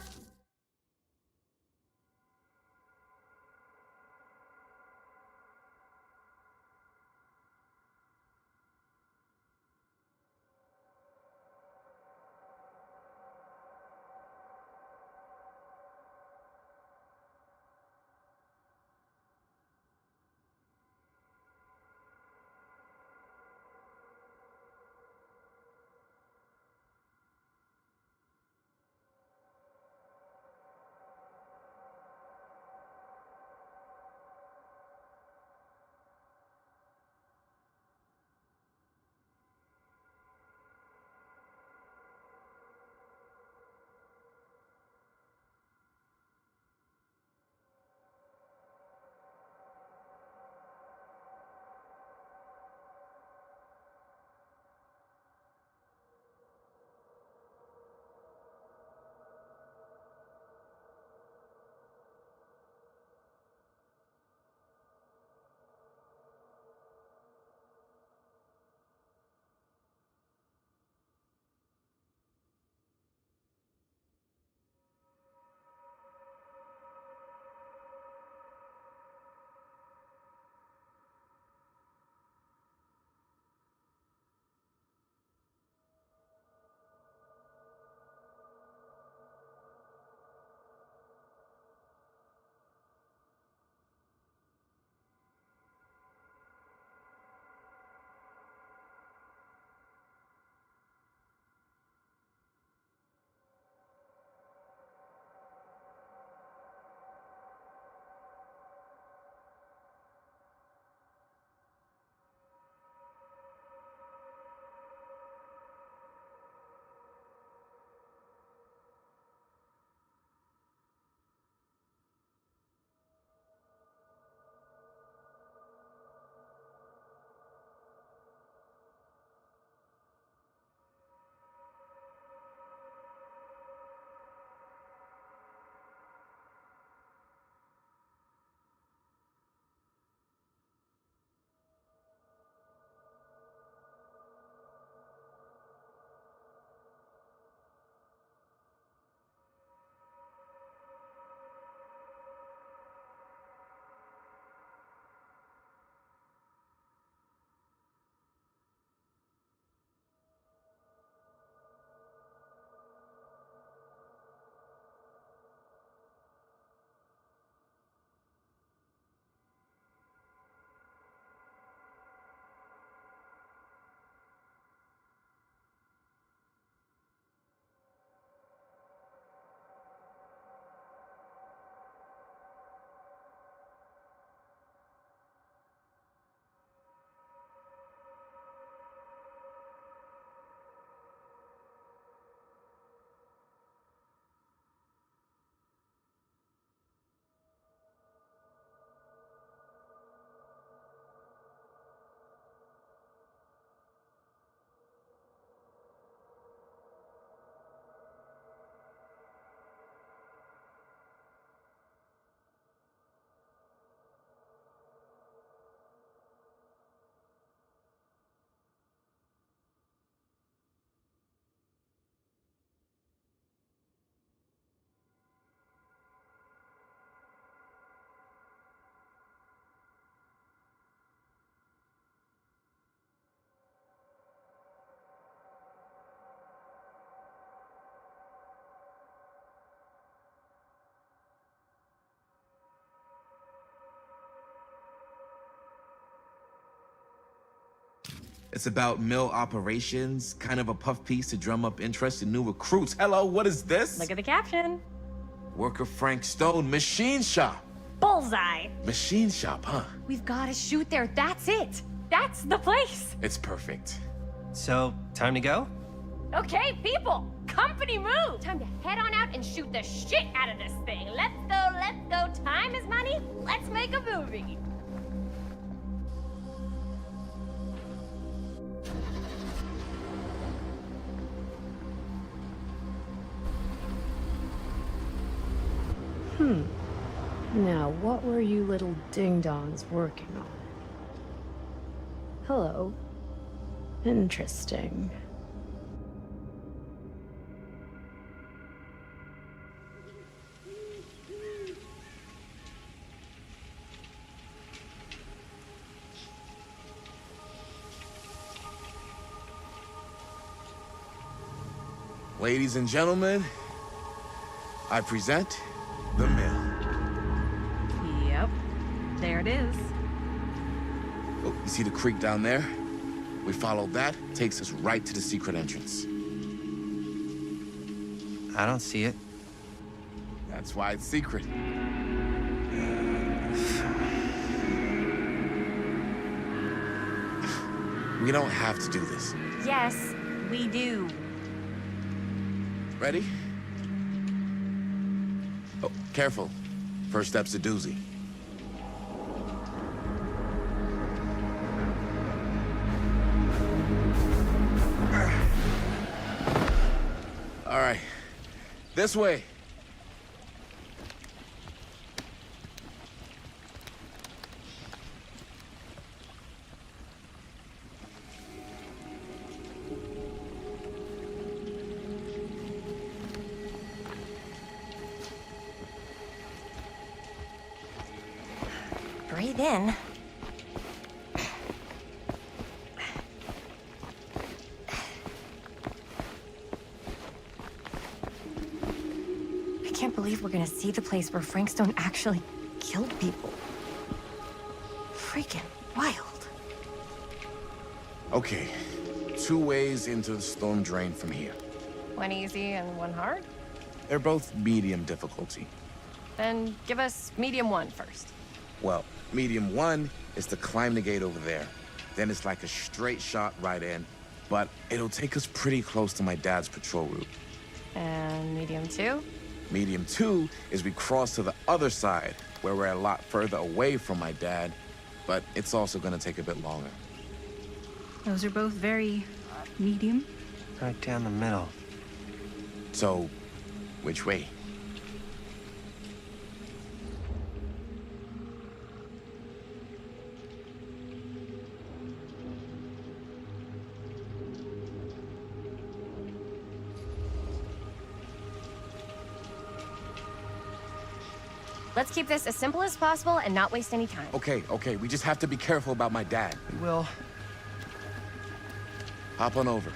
It's about mill operations, kind of a puff piece to drum up interest in new recruits. Hello, what is this? Look at the caption. Worker Frank Stone, machine shop. Bullseye. Machine shop, huh? We've got to shoot there. That's it. That's the place. It's perfect. So, time to go? Okay, people. Company move. Time to head on out and shoot the shit out of this thing. Let's go, let's go. Time is money. Let's make a movie. Now, what were you little ding-dongs working on? Hello. Interesting. Ladies and gentlemen, I present The Mill. Yep. There it is. Oh, you see the creek down there? We follow that, takes us right to the secret entrance. I don't see it. That's why it's secret. We don't have to do this. Yes, we do. Ready? Oh, careful. First step's a doozy. All right. This way. Breathe in. I can't believe we're gonna see the place where Frank Stone actually killed people. Freaking wild. Okay. 2 ways into the storm drain from here. One easy and one hard? They're both medium difficulty. Then give us medium one first. Well, medium 1 is to climb the gate over there. Then it's like a straight shot right in, but it'll take us pretty close to my dad's patrol route. And medium two? Medium 2 is we cross to the other side, where we're a lot further away from my dad, but it's also gonna take a bit longer. Those are both very medium. Right down the middle. So, which way? Let's keep this as simple as possible and not waste any time. Okay, we just have to be careful about my dad. We will. Hop on over.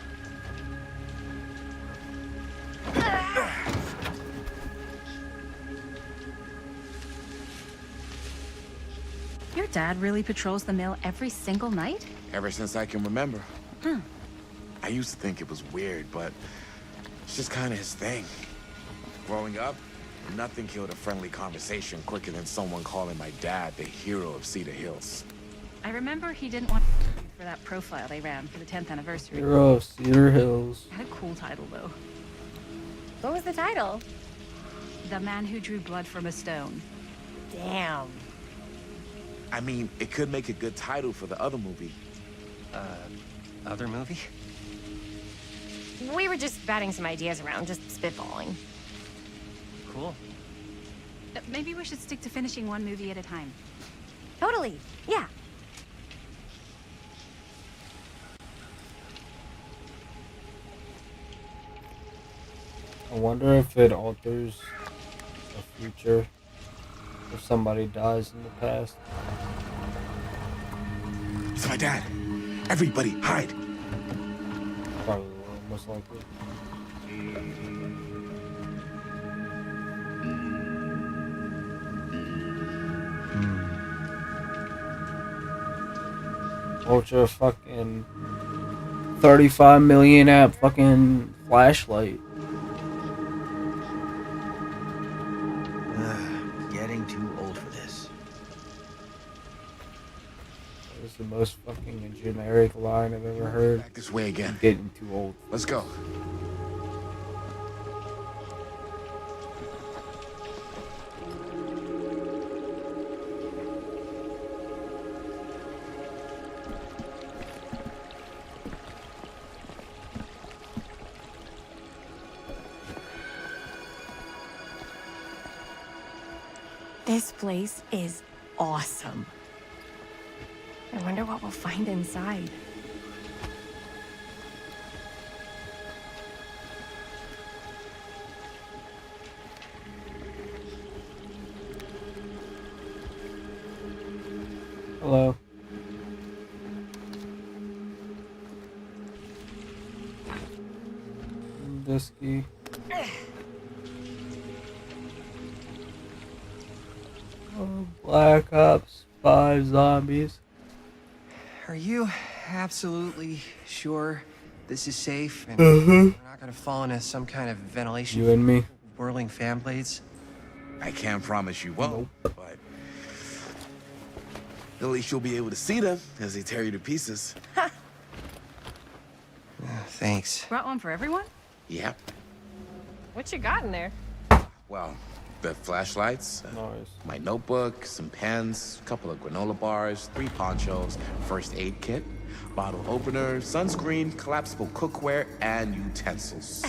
Your dad really patrols the mill every single night? Ever since I can remember. I used to think it was weird, but it's just kind of his thing. Growing up, nothing killed a friendly conversation quicker than someone calling my dad the hero of Cedar Hills. I remember he didn't want for that profile they ran for the 10th anniversary. Hero of Cedar Hills. Had a cool title, though. What was the title? The Man Who Drew Blood from a Stone. Damn. I mean, it could make a good title for the other movie. Other movie? We were just batting some ideas around, just spitballing. Cool. Maybe we should stick to finishing one movie at a time. Totally. Yeah. I wonder if it alters the future if somebody dies in the past. It's my dad. Everybody, hide. Probably will, most likely. Ultra fucking 35 million amp fucking flashlight. Getting too old for this. That was the most fucking generic line I've ever heard. Back this way again. Getting too old. Let's go. This place is awesome. I wonder what we'll find inside. Hello. Dusky. Oh, Black Ops 5 zombies. Are you absolutely sure this is safe and Mhm. we're not gonna fall into some kind of ventilation? You and me. Whirling fan blades? I can't promise you won't, but at least you'll be able to see them as they tear you to pieces. Thanks. Brought one for everyone? Yep. What you got in there? Well, the flashlights, my notebook, some pens, a couple of granola bars, 3 ponchos, first aid kit, bottle opener, sunscreen, collapsible cookware, and utensils.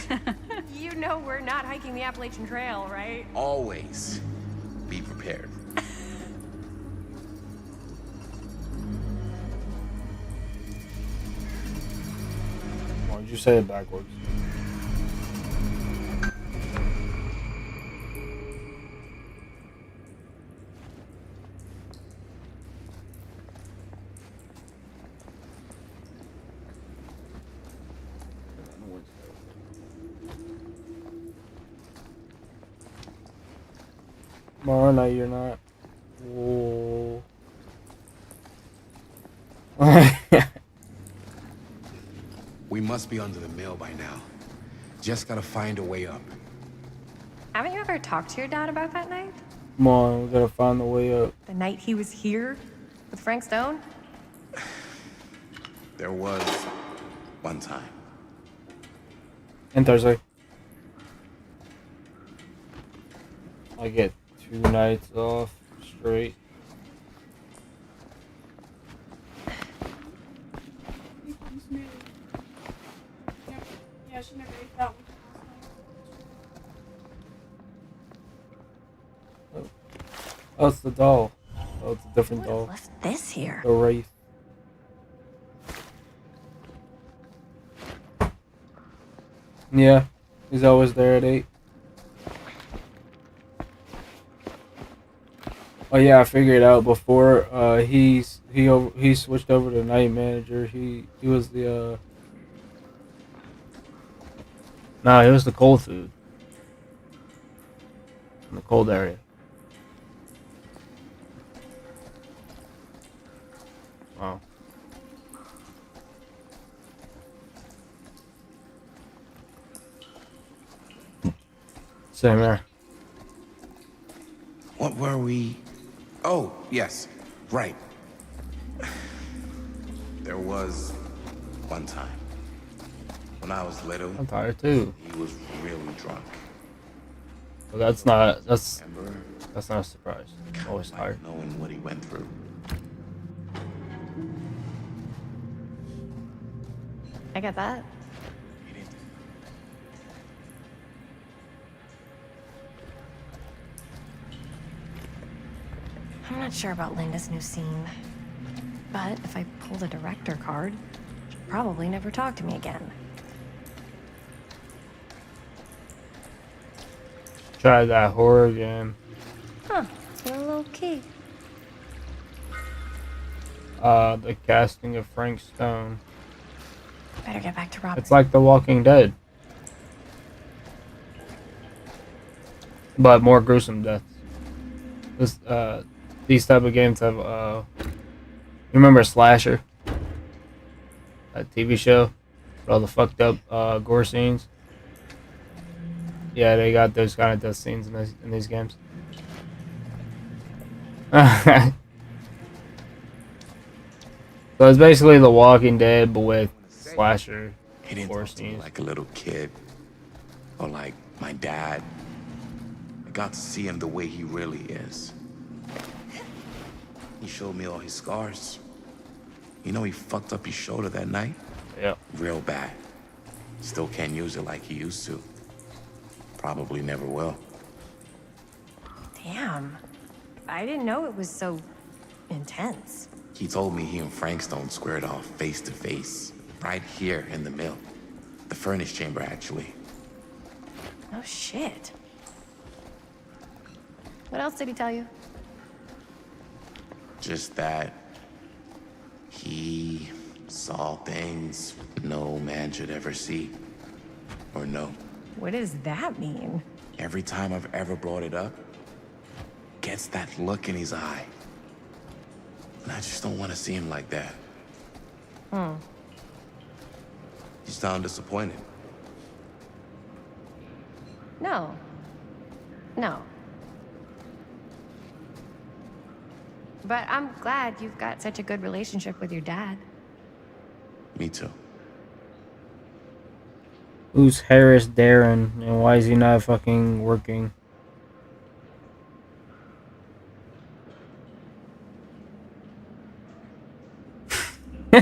You know we're not hiking the Appalachian Trail, right? Always be prepared. Why did you say it backwards? Marna, you're not. Whoa. We must be under the mill by now. Just gotta find a way up. Haven't you ever talked to your dad about that night? Come on, we gotta find the way up. The night he was here with Frank Stone? There was one time. And Thursday. I get 2 nights off straight. Yeah, she never ate that one. Oh, it's the doll. Oh, it's a different doll. Left this here. The Wraith. Yeah, he's always there at 8. Oh yeah, I figured it out before. He switched over to night manager. He was the No, it was the cold food. In the cold area. Wow. Same here. What were we? Oh, yes. Right. There was one time. When I was little. I'm tired too. He was really drunk. Well, that's not a surprise. I'm always tired. Knowing what he went through. I get that. I'm not sure about Linda's new scene. But if I pull the director card, she'll probably never talk to me again. Try that horror game. Huh. It's a little key. The casting of Frank Stone. Better get back to Robert. It's like The Walking Dead. But more gruesome deaths. These type of games have, you remember Slasher? That TV show? all the fucked up gore scenes. Yeah, they got those kind of death scenes in these games. So it's basically The Walking Dead, but with slasher He didn't gore talk to me scenes. like a little kid, or like my dad. I got to see him the way he really is. He showed me all his scars. You know he fucked up his shoulder that night? Yeah. Real bad. Still can't use it like he used to. Probably never will. Damn. I didn't know it was so intense. He told me he and Frankstone squared off face to face, right here in the mill. The furnace chamber, actually. Oh, shit. What else did he tell you? Just that he saw things no man should ever see or know. What does that mean? Every time I've ever brought it up, gets that look in his eye. And I just don't want to see him like that. Hmm. You sound disappointed. No. No. But I'm glad you've got such a good relationship with your dad. Me too. Who's Harris Darren, and why is he not fucking working? I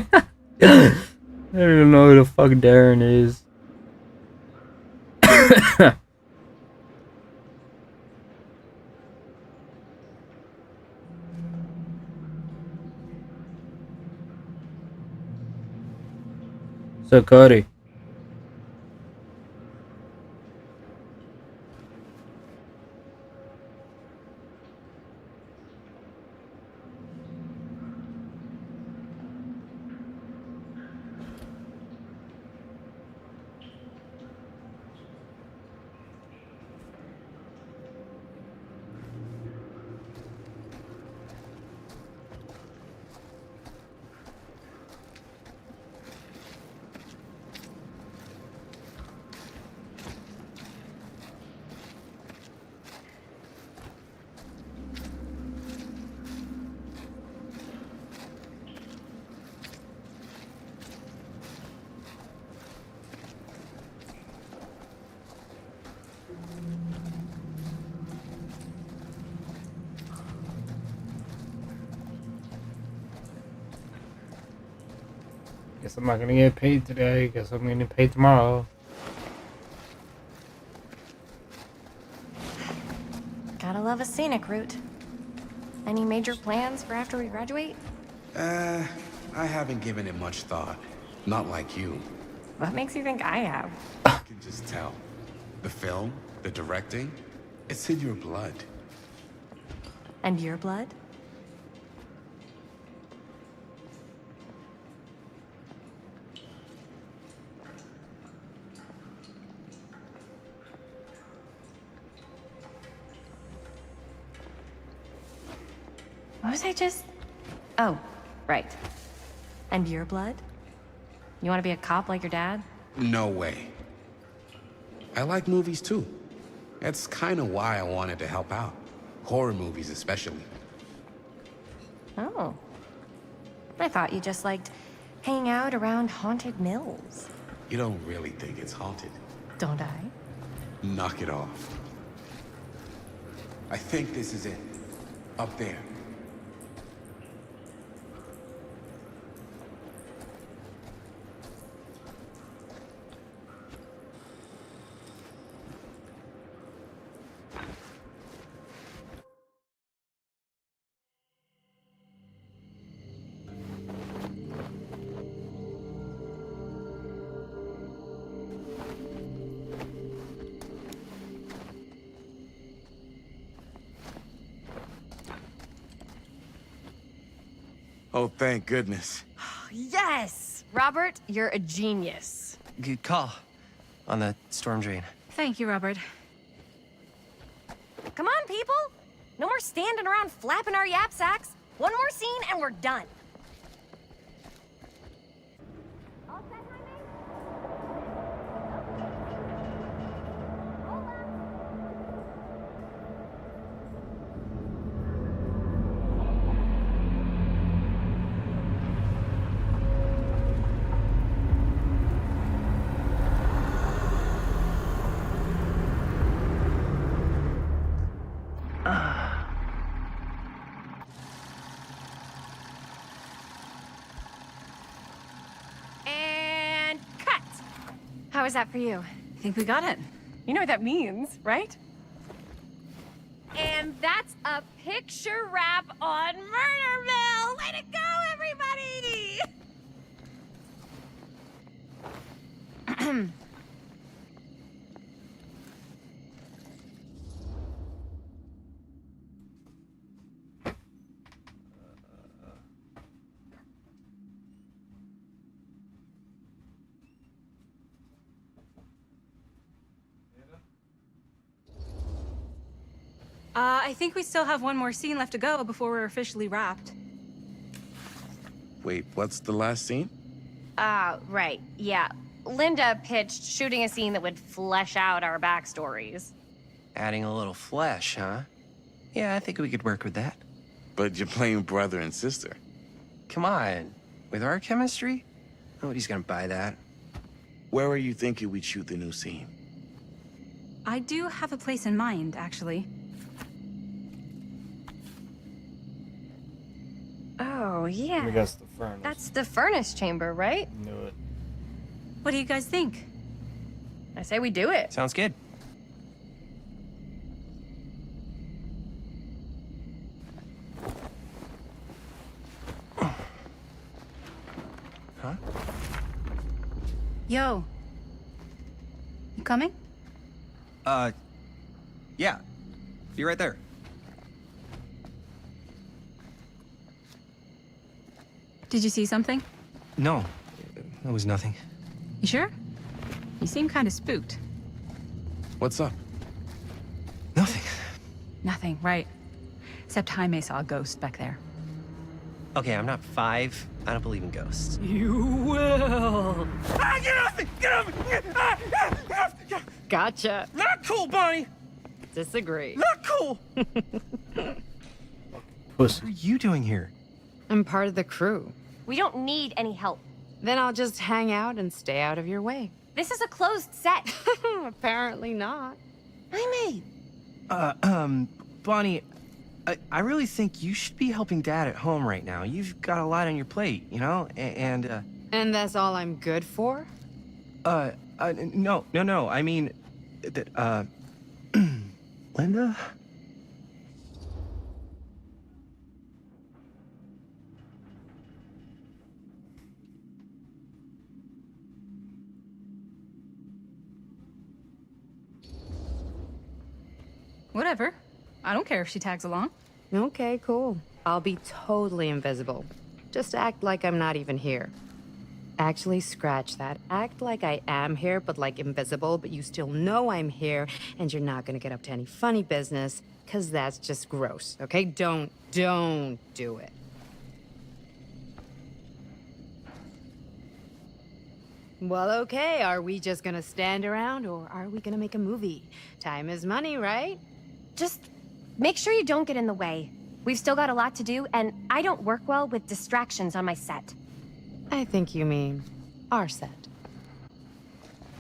don't even know who the fuck Darren is. So Cody. Guess I'm not gonna get paid today. Guess I'm gonna get paid tomorrow. Gotta love a scenic route. Any major plans for after we graduate? I haven't given it much thought. Not like you. What makes you think I have? I can just tell. The film, the directing, it's in your blood. And your blood? What was I just... Oh, right. And your blood? You want to be a cop like your dad? No way. I like movies too. That's kind of why I wanted to help out. Horror movies especially. Oh. I thought you just liked hanging out around haunted mills. You don't really think it's haunted. Don't I? Knock it off. I think this is it. Up there. Oh, thank goodness. Yes! Robert, you're a genius. Good call on the storm drain. Thank you, Robert. Come on, people! No more standing around flapping our yap sacks. One more scene and we're done. How was that for you? I think we got it. You know what that means, right? And that's a picture wrap on Murder Mill! Way to go, everybody! I think we still have one more scene left to go before we're officially wrapped. Wait, what's the last scene? Right, yeah. Linda pitched shooting a scene that would flesh out our backstories. Adding a little flesh, huh? Yeah, I think we could work with that. But you're playing brother and sister. Come on. With our chemistry? Nobody's gonna buy that. Where are you thinking we'd shoot the new scene? I do have a place in mind, actually. Oh, yeah. I guess the furnace. That's the furnace chamber, right? Knew it. What do you guys think? I say we do it. Sounds good. Huh? Yo. You coming? Yeah. Be right there. Did you see something? No, that was nothing. You sure? You seem kind of spooked. What's up? Nothing, right. Except Jaime saw a ghost back there. Okay, I'm not 5. I don't believe in ghosts. You will. Ah, get off me! Get off me! Gotcha. Not cool, Bonnie! Disagree. Not cool! What are you doing here? I'm part of the crew. We don't need any help. Then I'll just hang out and stay out of your way. This is a closed set. Apparently not. Jaime! Bonnie, I really think you should be helping Dad at home right now. You've got a lot on your plate, you know? And that's all I'm good for? No. I mean, that, Linda? Whatever. I don't care if she tags along. Okay, cool. I'll be totally invisible. Just act like I'm not even here. Actually, scratch that. Act like I am here, but like invisible, but you still know I'm here, and you're not gonna get up to any funny business, because that's just gross, okay? Don't do it. Well, okay, are we just gonna stand around, or are we gonna make a movie? Time is money, right? Just make sure you don't get in the way. We've still got a lot to do, and I don't work well with distractions on my set. I think you mean our set.